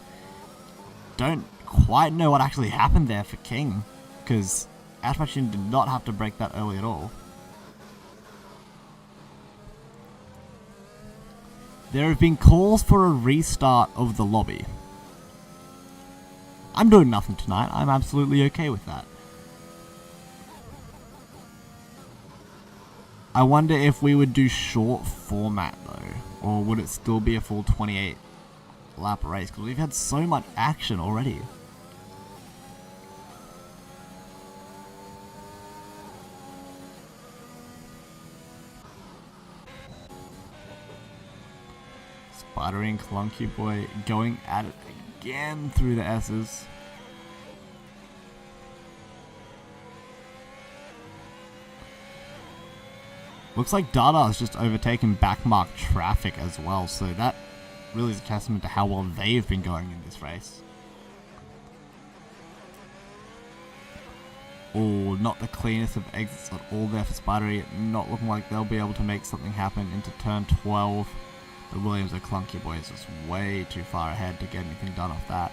Don't quite know what actually happened there for King, because Out My Chin did not have to brake that early at all. There have been calls for a restart of the lobby. I'm doing nothing tonight. I'm absolutely okay with that. I wonder if we would do short format though, or would it still be a full 28 lap race? Because we've had so much action already. Spider and Clunky Boy going at it again through the S's. Looks like Dada has just overtaken backmark traffic as well, so that really is a testament to how well they've been going in this race. Oh, not the cleanest of exits at all there for Spidery. Not looking like they'll be able to make something happen into turn 12. The Williams or Clunky Boy is just way too far ahead to get anything done off that.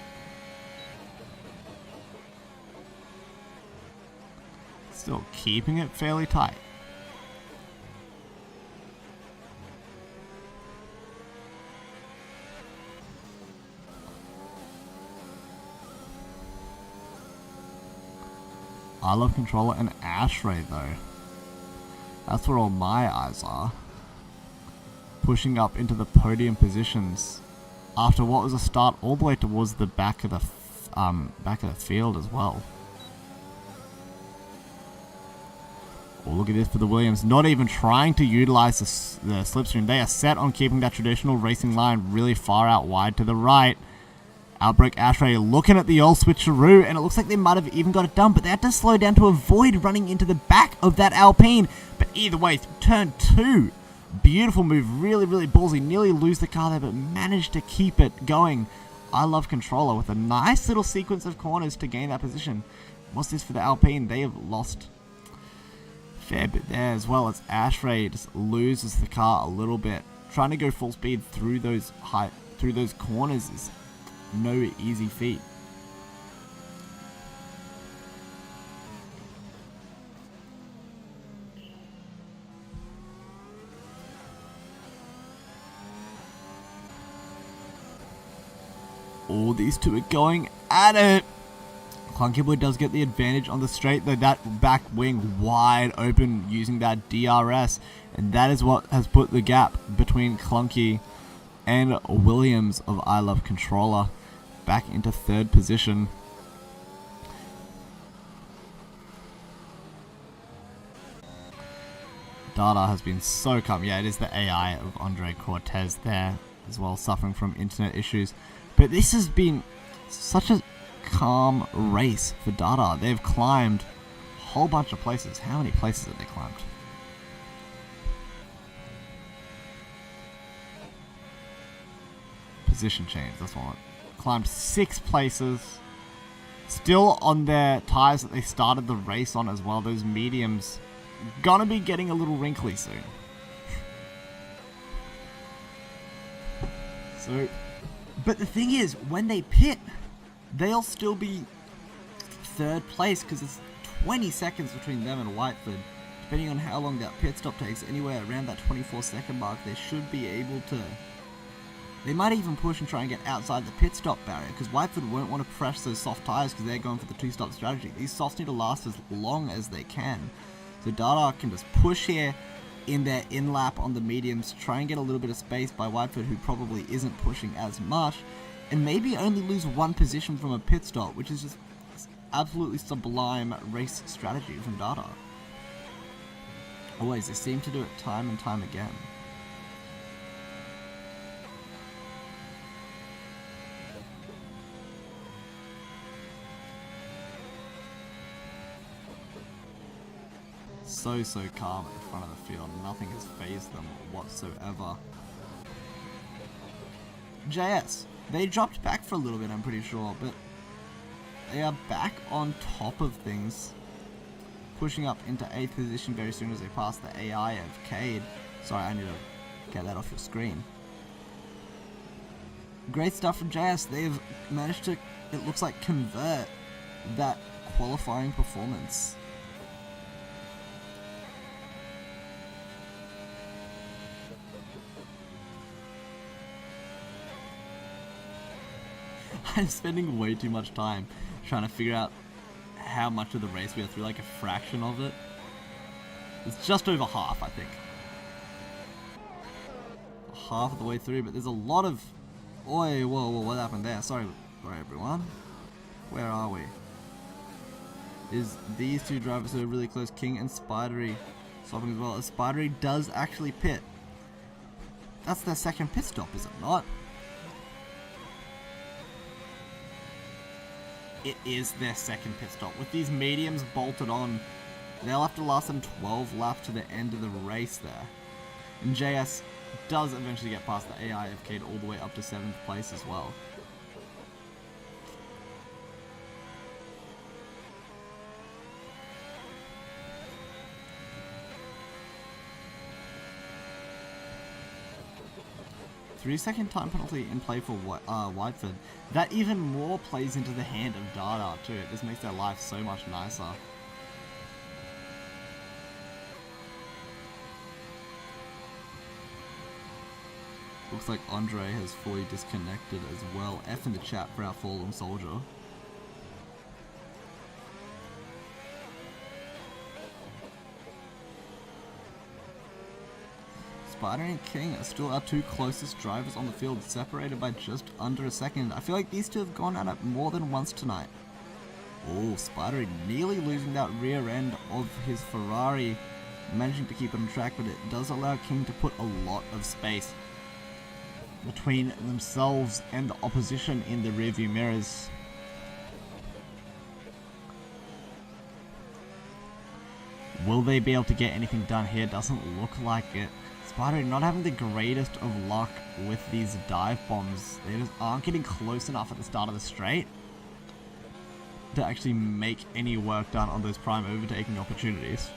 Still keeping it fairly tight. I Love Controller and Ashray though. That's where all my eyes are. Pushing up into the podium positions after what was a start all the way towards the back of the field as well. Oh, look at this for the Williams, not even trying to utilize the slipstream. They are set on keeping that traditional racing line really far out wide to the right. Outbreak Ashray looking at the old switcheroo, and it looks like they might have even got it done, but they had to slow down to avoid running into the back of that Alpine. But either way, turn 2, beautiful move, really, really ballsy. Nearly lose the car there, but managed to keep it going. I Love Controller with a nice little sequence of corners to gain that position. What's this for the Alpine? They have lost a fair bit there, as well as Ashray just loses the car a little bit. Trying to go full speed through those corners is no easy feat. Oh, these two are going at it. Clunky Boy does get the advantage on the straight though, that back wing wide open using that DRS, and that is what has put the gap between Clunky and Williams of I Love Controller back into 3rd position. Dada has been so calm. Yeah, it is the AI of Andre Cortez there as well, suffering from internet issues. But this has been such a calm race for Dada. They've climbed a whole bunch of places. How many places have they climbed? Position change, that's one. Climbed 6 places. Still on their tyres that they started the race on as well. Those mediums gonna be getting a little wrinkly soon. So, but the thing is, when they pit, they'll still be 3rd place because it's 20 seconds between them and Whiteford. Depending on how long that pit stop takes, anywhere around that 24-second mark, they should be able to. They might even push and try and get outside the pit stop barrier, because Whiteford won't want to press those soft tyres because they're going for the 2-stop strategy. These softs need to last as long as they can. So Dada can just push here in their in-lap on the mediums, try and get a little bit of space by Whiteford, who probably isn't pushing as much, and maybe only lose 1 position from a pit stop, which is just absolutely sublime race strategy from Dada. Always, they seem to do it time and time again. so calm at the front of the field. Nothing has fazed them whatsoever. JS, they dropped back for a little bit, I'm pretty sure, but they are back on top of things, pushing up into 8th position very soon as they pass the AI of Cade. Sorry, I need to get that off your screen. Great stuff from JS. They've managed to, it looks like, convert that qualifying performance. I'm spending way too much time trying to figure out how much of the race we are through, like a fraction of it. It's just over half, I think. Half of the way through, but there's a lot of... Oi, whoa, what happened there? Sorry everyone. Where are we? Is these two drivers who are really close, King and Spidery, stopping as well? As Spidery does actually pit. That's their second pit stop, is it not? It is their second pit stop. With these mediums bolted on, they'll have to last them 12 laps to the end of the race there. And JS does eventually get past the AI of Cade all the way up to 7th place as well. Three-second time penalty in play for Whiteford. That even more plays into the hand of Dada too. This makes their life so much nicer. Looks like Andre has fully disconnected as well. F in the chat for our fallen soldier. Spider and King are still our two closest drivers on the field, separated by just under a second. I feel like these two have gone at it more than once tonight. Oh, Spider nearly losing that rear end of his Ferrari, managing to keep it on track, but it does allow King to put a lot of space between themselves and the opposition in the rearview mirrors. Will they be able to get anything done here? Doesn't look like it. Spider not having the greatest of luck with these dive bombs. They just aren't getting close enough at the start of the straight to actually make any work done on those prime overtaking opportunities.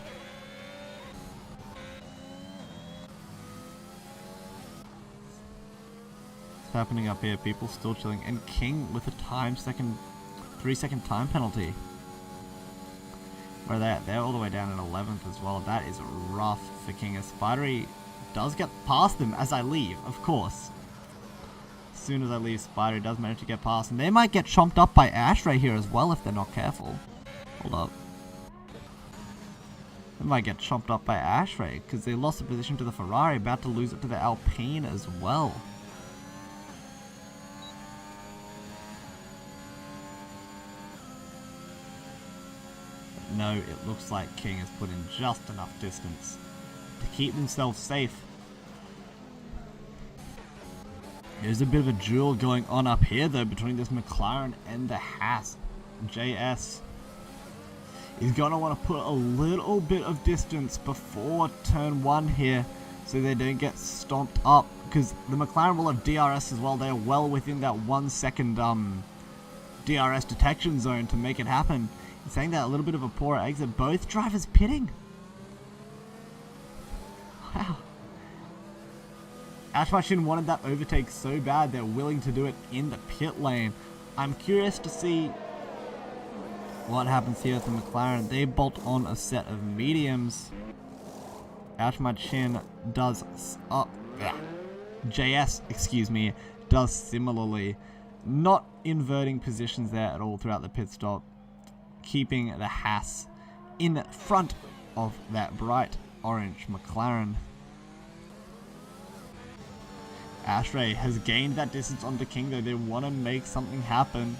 What's happening up here? People still chilling. And King with a 3-second time penalty. Where are they at? They're all the way down in 11th as well. That is rough for King. As Spidery does get past them as I leave, of course. As soon as I leave, Spidery does manage to get past. And they might get chomped up by Ashray here as well if they're not careful. Hold up. They might get chomped up by Ashray because they lost the position to the Ferrari, about to lose it to the Alpine as well. No, it looks like King has put in just enough distance to keep themselves safe. There's a bit of a duel going on up here though between this McLaren and the Haas. JS is going to want to put a little bit of distance before turn 1 here so they don't get stomped up, because the McLaren will have DRS as well. They're well within that 1 second DRS detection zone to make it happen. Saying that, a little bit of a poor exit. Both drivers pitting. Wow. Ashwashin wanted that overtake so bad they're willing to do it in the pit lane. I'm curious to see what happens here with the McLaren. They bolt on a set of mediums. Ashwashin does JS, excuse me, does similarly. Not inverting positions there at all throughout the pit stop, keeping the Haas in front of that bright orange McLaren. Ashray has gained that distance onto King though. They want to make something happen.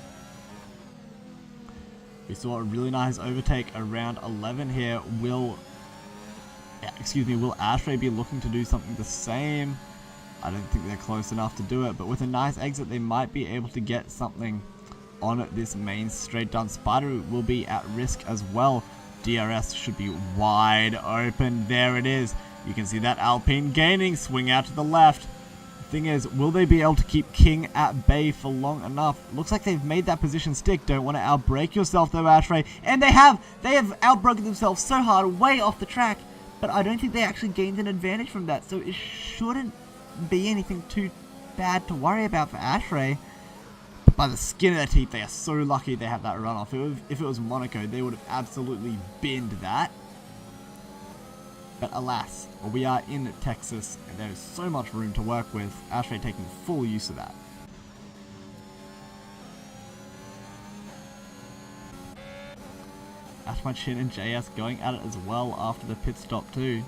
We saw a really nice overtake around 11 here. Will Ashray be looking to do something the same? I don't think they're close enough to do it, but with a nice exit they might be able to get something on this main straight down. Spider will be at risk as well. DRS should be wide open. There it is. You can see that Alpine gaining, swing out to the left. Thing is, will they be able to keep King at bay for long enough? Looks like they've made that position stick. Don't want to outbrake yourself though, Ashray. And they have outbroken themselves so hard, way off the track. But I don't think they actually gained an advantage from that, so it shouldn't be anything too bad to worry about for Ashray. But by the skin of their teeth, they are so lucky they have that runoff. If it was Monaco, they would have absolutely binned that. But alas, we are in Texas, and there is so much room to work with. Ashray taking full use of that. Ashmachin and JS going at it as well after the pit stop too.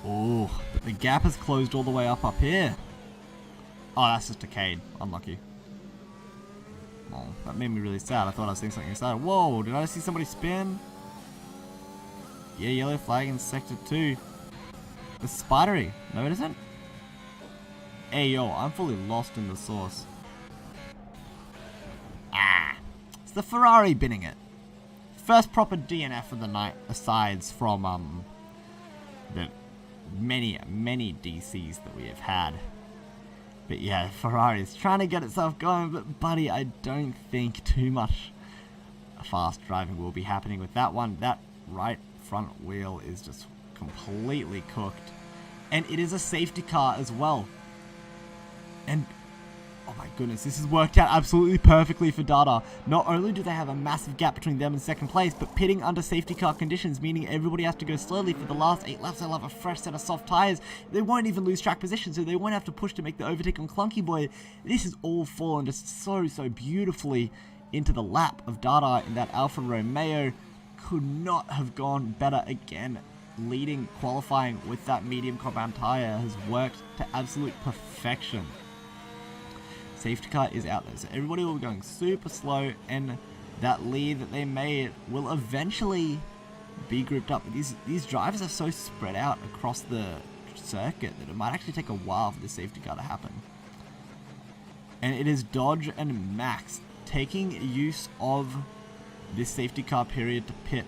Oh, the gap has closed all the way up here. Oh, that's just a Cade. Unlucky. Oh, that made me really sad. I thought I was seeing something exciting. Whoa, did I see somebody spin? Yeah, yellow flag in sector 2. The Spidery. No, it isn't. Hey, yo, I'm fully lost in the sauce. Ah, it's the Ferrari binning it. First proper DNF of the night, aside from the many DCs that we have had. But yeah, Ferrari is trying to get itself going, but buddy, I don't think too much fast driving will be happening with that one. That right front wheel is just completely cooked. And it is a safety car as well. And oh my goodness, this has worked out absolutely perfectly for Dada. Not only do they have a massive gap between them and second place, but pitting under safety car conditions, meaning everybody has to go slowly for the last 8 laps. They'll have a fresh set of soft tyres. They won't even lose track position, so they won't have to push to make the overtake on Clunky Boy. This is all fallen just so beautifully into the lap of Dada in that Alfa Romeo. Could not have gone better again. Leading qualifying with that medium compound tyre has worked to absolute perfection. Safety car is out there, so everybody will be going super slow, and that lead that they made will eventually be grouped up. These drivers are so spread out across the circuit that it might actually take a while for the safety car to happen. And it is Dodge and Max taking use of this safety car period to pit,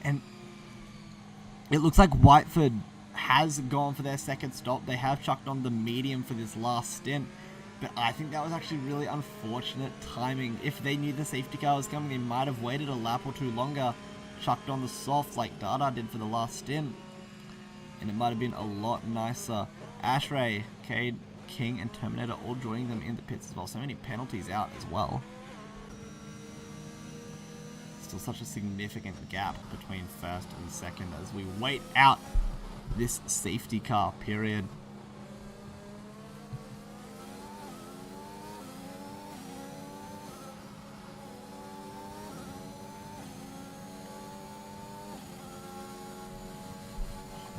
and it looks like Whiteford has gone for their second stop. They have chucked on the medium for this last stint. But I think that was actually really unfortunate timing. If they knew the safety car was coming, they might have waited a lap or two longer, chucked on the softs like Dada did for the last stint, and it might have been a lot nicer. Ashray, Cade, King, and Terminator all joining them in the pits as well. So many penalties out as well. Still such a significant gap between first and second as we wait out this safety car period.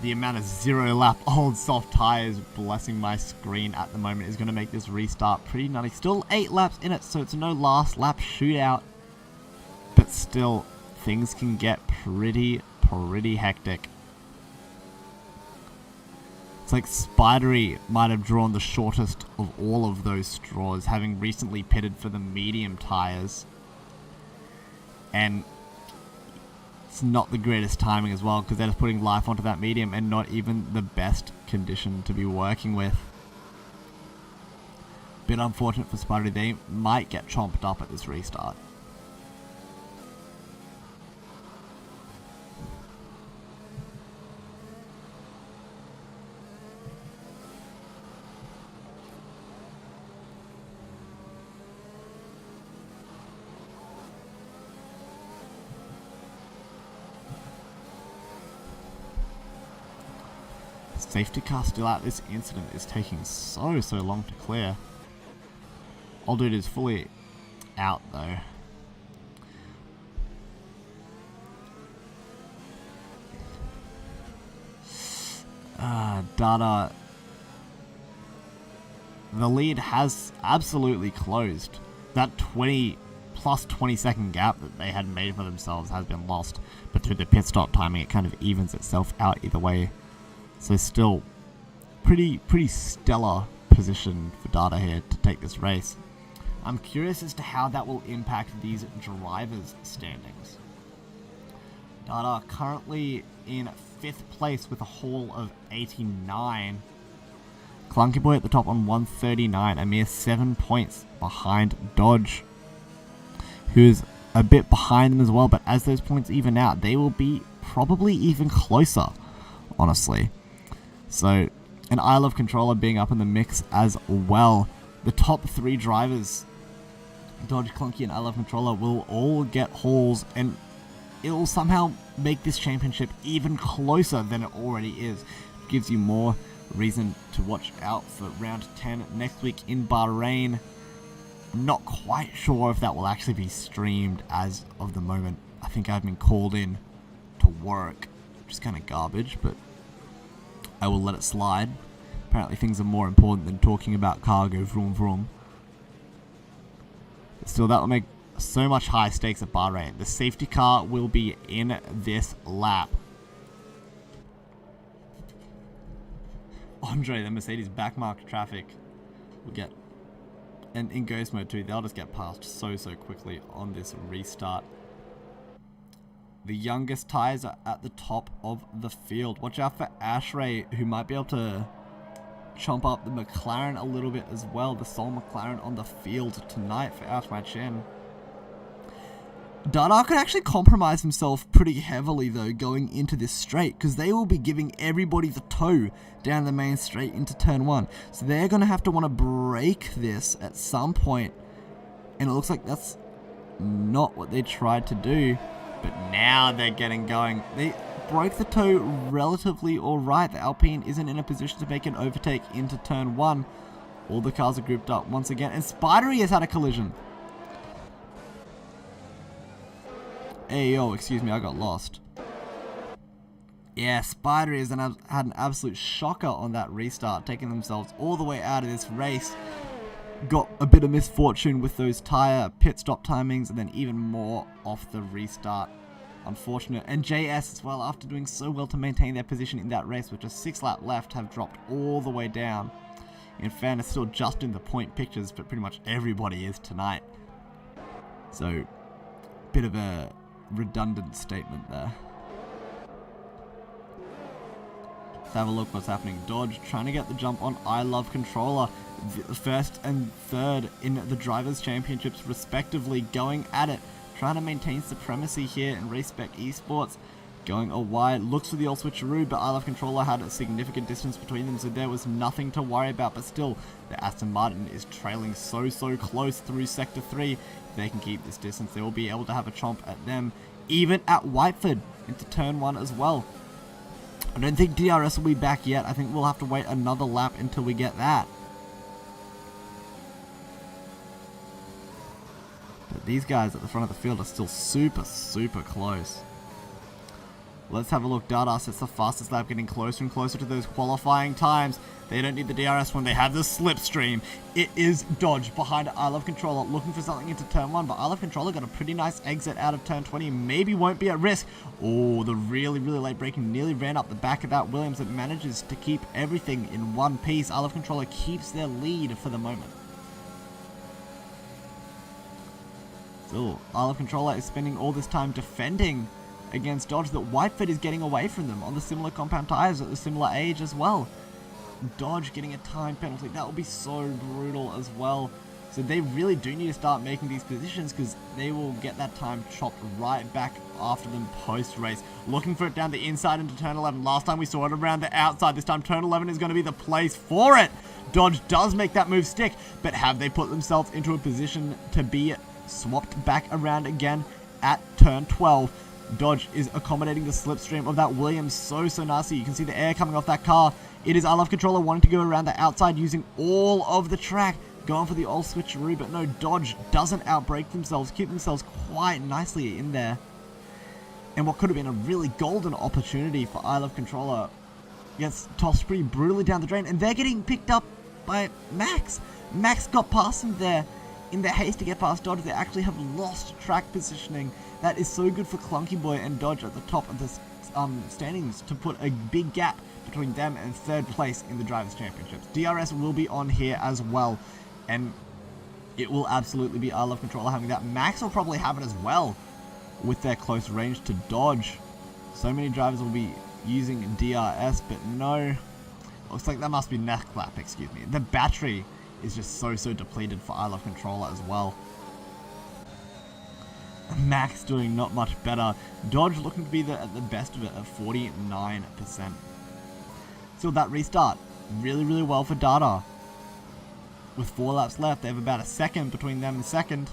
The amount of 0 lap old soft tyres blessing my screen at the moment is going to make this restart pretty nutty. Still 8 laps in it, so it's no last lap shootout. But still, things can get pretty hectic. It's like Spidery might have drawn the shortest of all of those straws, having recently pitted for the medium tyres. And it's not the greatest timing as well, because they're just putting life onto that medium and not even the best condition to be working with. Bit unfortunate for Spidery, they might get chomped up at this restart. Safety car still out. This incident is taking so long to clear. Old dude is fully out though. Dada. The lead has absolutely closed. That 20 second gap that they had made for themselves has been lost. But through the pit stop timing, it kind of evens itself out either way. So still pretty stellar position for Dada here to take this race. I'm curious as to how that will impact these drivers' standings. Data currently in 5th place with a haul of 89. Clunky Boy at the top on 139, a mere 7 points behind Dodge, who's a bit behind them as well, but as those points even out, they will be probably even closer, honestly. So, and I Love Controller being up in the mix as well. The top 3 drivers, Dodge, Clunky, and I Love Controller, will all get hauls, and it will somehow make this championship even closer than it already is. It gives you more reason to watch out for round 10 next week in Bahrain. Not quite sure if that will actually be streamed as of the moment. I think I've been called in to work, which is kind of garbage, but I will let it slide. Apparently things are more important than talking about cargo, vroom vroom. But still, that will make so much high stakes at Bahrain. The safety car will be in this lap. Andre, the Mercedes backmarked traffic, will get, and in ghost mode too, they'll just get past so quickly on this restart. The youngest tyres are at the top of the field. Watch out for Ashray, who might be able to chomp up the McLaren a little bit as well. The sole McLaren on the field tonight for Ashray Chen. Dada could actually compromise himself pretty heavily though going into this straight, because they will be giving everybody the tow down the main straight into turn 1. So they're going to have to want to break this at some point, and it looks like that's not what they tried to do. But now they're getting going. They broke the tow relatively alright. The Alpine isn't in a position to make an overtake into turn 1. All the cars are grouped up once again, and Spidery has had a collision. Hey, yo, excuse me, I got lost. Yeah, Spidery has had an absolute shocker on that restart, taking themselves all the way out of this race. Got a bit of misfortune with those tyre pit stop timings, and then even more off the restart. Unfortunate. And JS as well, after doing so well to maintain their position in that race, with just 6 laps left, have dropped all the way down. In fairness, still just in the point pictures, but pretty much everybody is tonight. So, bit of a redundant statement there. Let's have a look what's happening. Dodge trying to get the jump on I Love Controller. First and third in the Drivers' Championships respectively, going at it. Trying to maintain supremacy here in Race Spec Esports. Going a wide, looks for the old switcheroo, but I Love Controller had a significant distance between them, so there was nothing to worry about. But still, the Aston Martin is trailing so close through Sector 3. If they can keep this distance, they will be able to have a chomp at them, even at Whiteford, into turn 1 as well. I don't think DRS will be back yet. I think we'll have to wait another lap until we get that. But these guys at the front of the field are still super close. Let's have a look. Dada sets the fastest lap, getting closer and closer to those qualifying times. They don't need the DRS when they have the slipstream. It is Dodge behind I Love Controller, looking for something into turn 1, but I Love Controller got a pretty nice exit out of turn 20. Maybe won't be at risk. Oh, the really late braking nearly ran up the back of that Williams. It manages to keep everything in one piece. I Love Controller keeps their lead for the moment. Still, I Love Controller is spending all this time defending against Dodge, that Whiteford is getting away from them on the similar compound tyres at a similar age as well. Dodge getting a time penalty, that will be so brutal as well. So they really do need to start making these positions, because they will get that time chopped right back after them post-race. Looking for it down the inside into turn 11. Last time we saw it around the outside. This time turn 11 is going to be the place for it. Dodge does make that move stick, but have they put themselves into a position to be swapped back around again at turn 12? Dodge is accommodating the slipstream of that Williams so nicely. You can see the air coming off that car. It is I Love Controller wanting to go around the outside using all of the track. Going for the old switcheroo, but no, Dodge doesn't outbrake themselves. Keep themselves quite nicely in there. And what could have been a really golden opportunity for I Love Controller gets tossed pretty brutally down the drain. And they're getting picked up by Max. Max got past them there. In their haste to get past Dodge, they actually have lost track positioning. That is so good for Clunky Boy and Dodge at the top of the standings to put a big gap between them and third place in the Drivers' Championships. DRS will be on here as well. And it will absolutely be I Love Controller having that. Max will probably have it as well with their close range to dodge. So many drivers will be using DRS, but no. Looks like that must be neck clap, excuse me. The battery is just so depleted for I Love Controller as well. Max doing not much better. Dodge looking to be at the best of it at 49%. Still, that restart, really well for Data. With 4 laps left, they have about a second between them and second.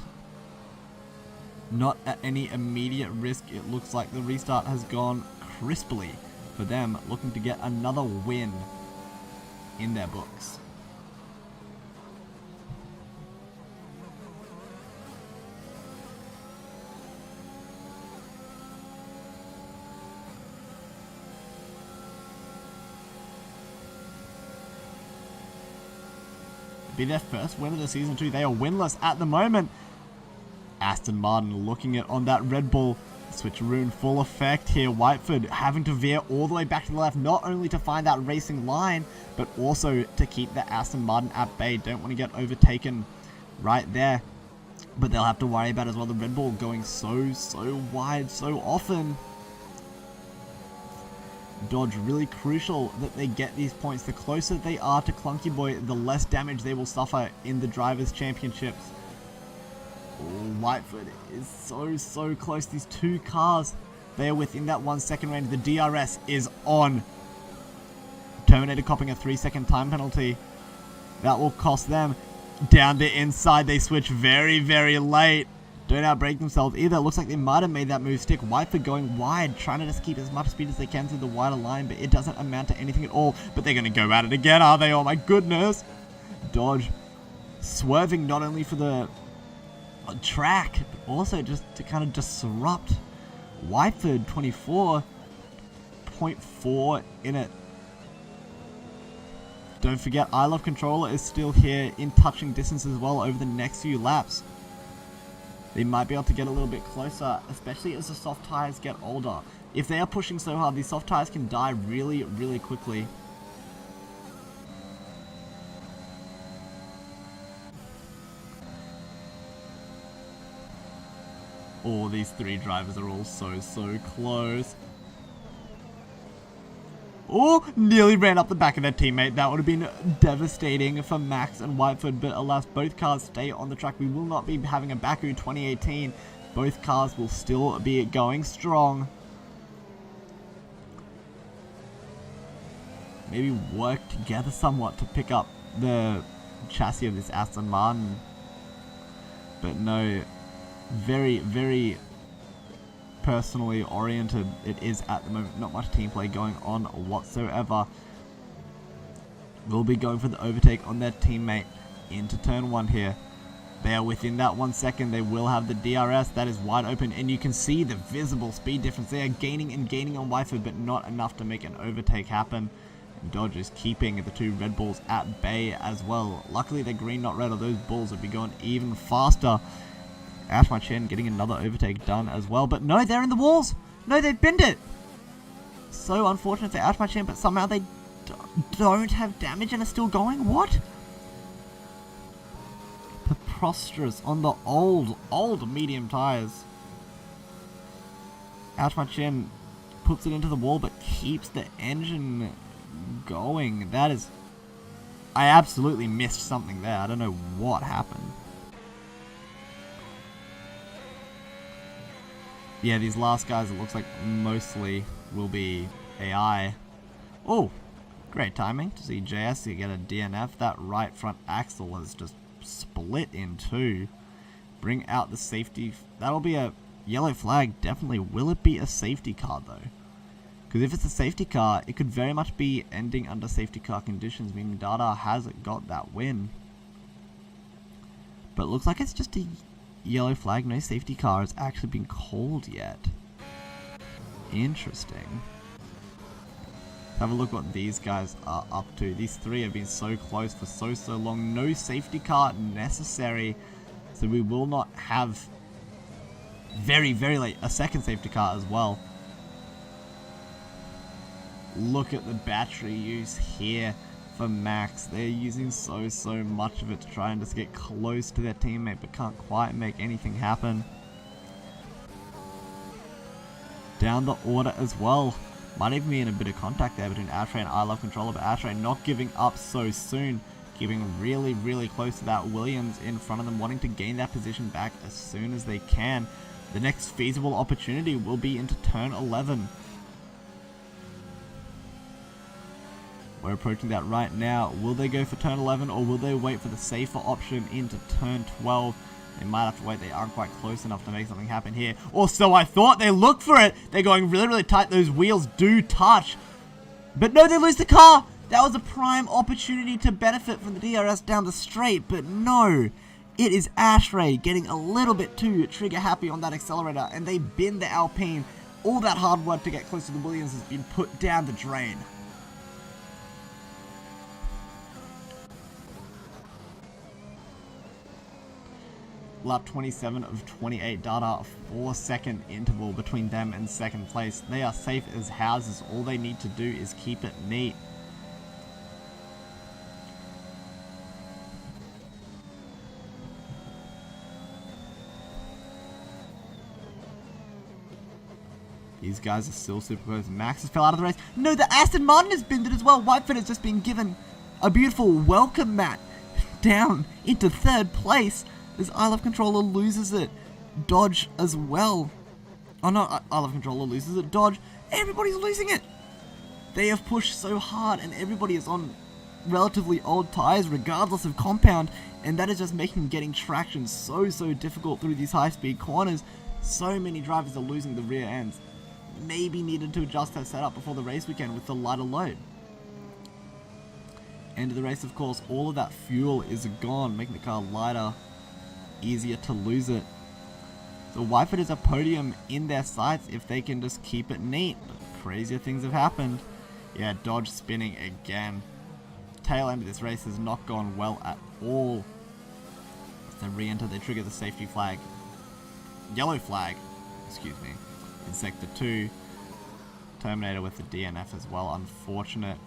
Not at any immediate risk. It looks like the restart has gone crisply for them, looking to get another win in their books. Be their first win of the season 2. They are winless at the moment. Aston Martin looking at on that Red Bull switcheroo in full effect here. Whiteford having to veer all the way back to the left, not only to find that racing line, but also to keep the Aston Martin at bay. Don't want to get overtaken right there. But they'll have to worry about as well the Red Bull going so wide so often. Dodge really crucial that they get these points. The closer they are to Clunky Boy, the less damage they will suffer in the Drivers' Championships. Oh, Whiteford is so close. These two cars, they are within that 1 second range. The DRS is on. Terminator copping a 3-second time penalty. That will cost them. Down the inside, they switch very late. Don't outbrake themselves either. Looks like they might have made that move stick. Whiteford going wide, trying to just keep as much speed as they can through the wider line, but it doesn't amount to anything at all. But they're going to go at it again, are they? Oh my goodness. Dodge swerving not only for the track, but also just to kind of disrupt Whiteford. 24.4 in it. Don't forget, I Love Controller is still here in touching distance as well over the next few laps. They might be able to get a little bit closer, especially as the soft tires get older. If they are pushing so hard, these soft tires can die really quickly. Oh, these three drivers are all so close. Oh, nearly ran up the back of their teammate. That would have been devastating for Max and Whiteford, but alas, both cars stay on the track. We will not be having a Baku 2018. Both cars will still be going strong. Maybe work together somewhat to pick up the chassis of this Aston Martin. But no, very personally oriented it is at the moment. Not much team play going on whatsoever. Will be going for the overtake on their teammate into turn 1 here. They are within that 1 second. They will have the DRS that is wide open, and you can see the visible speed difference. They are gaining on Whiteford, but not enough to make an overtake happen. And Dodge is keeping the two Red Bulls at bay as well. Luckily they're green, not red, or those Bulls would be going even faster. Ash my chin getting another overtake done as well, but no, they're in the walls. No, they binned it. So unfortunate for Ash my chin, but somehow they don't have damage and are still going. What? Preposterous on the old medium tires. Ash my chin puts it into the wall, but keeps the engine going. That is, I absolutely missed something there. I don't know what happened. Yeah, these last guys, it looks like mostly will be AI. Oh, great timing to see JS get a DNF. That right front axle has just split in two. Bring out the safety. That'll be a yellow flag, definitely. Will it be a safety car, though? Because if it's a safety car, it could very much be ending under safety car conditions, meaning Dada hasn't got that win. But it looks like it's just a yellow flag. No safety car has actually been called yet. Interesting. Have a look what these guys are up to. These three have been so close for so long. No safety car necessary. So we will not have very late a second safety car as well. Look at the battery use here. for Max. They're using so much of it to try and just get close to their teammate, but can't quite make anything happen. Down the order as well. Might even be in a bit of contact there between Ashray and I Love Controller, but Ashray not giving up so soon. Keeping really close to that Williams in front of them, wanting to gain that position back as soon as they can. The next feasible opportunity will be into turn 11. We're approaching that right now. Will they go for turn 11 or will they wait for the safer option into turn 12? They might have to wait. They aren't quite close enough to make something happen here. Or so I thought. They look for it. They're going really tight. Those wheels do touch. But no, they lose the car. That was a prime opportunity to benefit from the DRS down the straight. But no, it is Ashray getting a little bit too trigger happy on that accelerator. And they bin the Alpine. All that hard work to get close to the Williams has been put down the drain. Lap 27 of 28 data, 4-second interval between them and second place. They are safe as houses. All they need to do is keep it neat. These guys are still super close. Max has fell out of the race. No, the Aston Martin has binned it as well. Whitefoot has just been given a beautiful welcome mat down into third place. As I Love Controller loses it. Dodge as well. Oh no, I Love Controller loses it. Dodge. Everybody's losing it. They have pushed so hard and everybody is on relatively old tires regardless of compound. And that is just making getting traction so difficult through these high speed corners. So many drivers are losing the rear ends. Maybe needed to adjust their setup before the race weekend with the lighter load. End of the race, of course, all of that fuel is gone, making the car lighter. Easier to lose it. So Whitefoot is a podium in their sights if they can just keep it neat. But crazier things have happened. Yeah, Dodge spinning again. Tail end of this race has not gone well at all. As they re-enter, they trigger the safety flag. Yellow flag, excuse me, in Sector 2. Terminator with the DNF as well, unfortunate.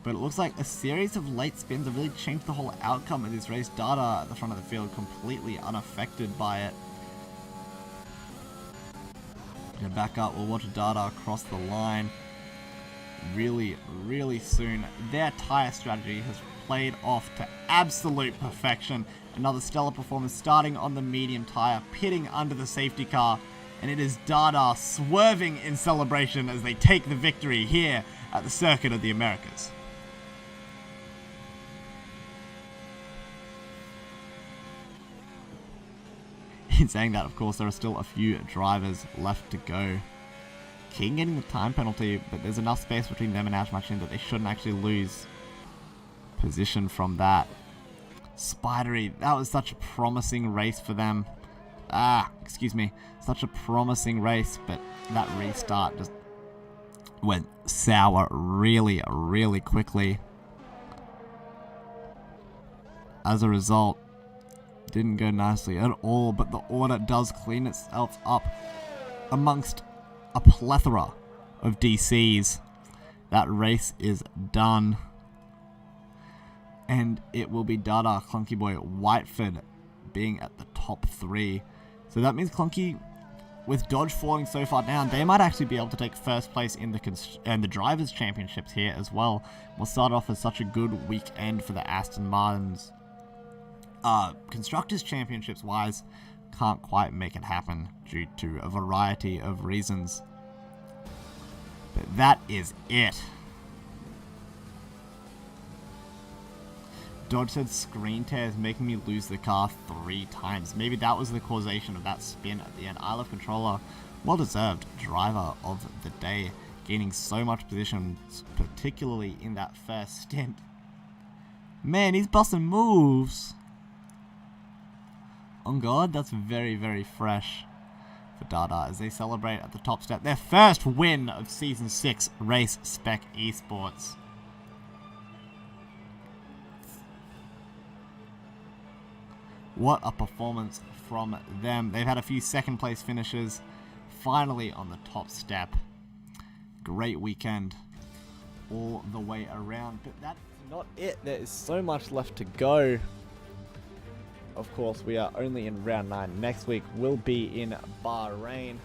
But it looks like a series of late spins have really changed the whole outcome of this race. Data at the front of the field completely unaffected by it. Gonna back up, we'll watch Data across the line really soon. Their tyre strategy has played off to absolute perfection. Another stellar performance starting on the medium tyre, pitting under the safety car. And it is Dada swerving in celebration as they take the victory here at the Circuit of the Americas. In saying that, of course, there are still a few drivers left to go. King getting the time penalty, but there's enough space between them and Ash Machin that they shouldn't actually lose position from that. Spidery, that was such a promising race for them. Excuse me. Such a promising race, but that restart just went sour really quickly. As a result, didn't go nicely at all, but the order does clean itself up amongst a plethora of DCs. That race is done. And it will be Dada, Clunky Boy, Whiteford being at the top 3. So that means Clunky, with Dodge falling so far down, they might actually be able to take first place in the Drivers' Championships here as well. We'll start off as such a good weekend for the Aston Martins. Constructors' Championships wise, can't quite make it happen due to a variety of reasons. But that is it. Dodge said screen tear is making me lose the car 3 times. Maybe that was the causation of that spin at the end. I Love Controller, well deserved driver of the day, gaining so much position, particularly in that first stint. Man, he's busting moves. On God, that's very fresh for Dada as they celebrate at the top step their first win of Season 6 Race Spec Esports. What a performance from them. They've had a few second place finishes. Finally on the top step. Great weekend all the way around. But that's not it. There is so much left to go. Of course, we are only in round 9. Next week we'll be in Bahrain.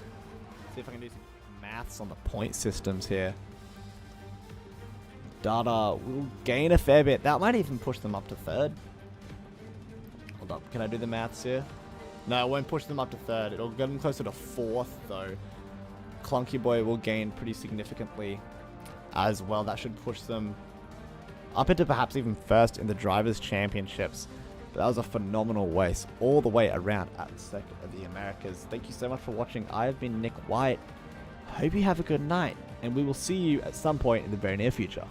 See if I can do some maths on the point systems here. Data will gain a fair bit. That might even push them up to 3rd. Hold up. Can I do the maths here? No, it won't push them up to 3rd. It'll get them closer to 4th, though. Clunky Boy will gain pretty significantly as well. That should push them up into perhaps even 1st in the Drivers' Championships. But that was a phenomenal race all the way around at the Spec of the Americas. Thank you so much for watching. I have been Nick White. Hope you have a good night, and we will see you at some point in the very near future.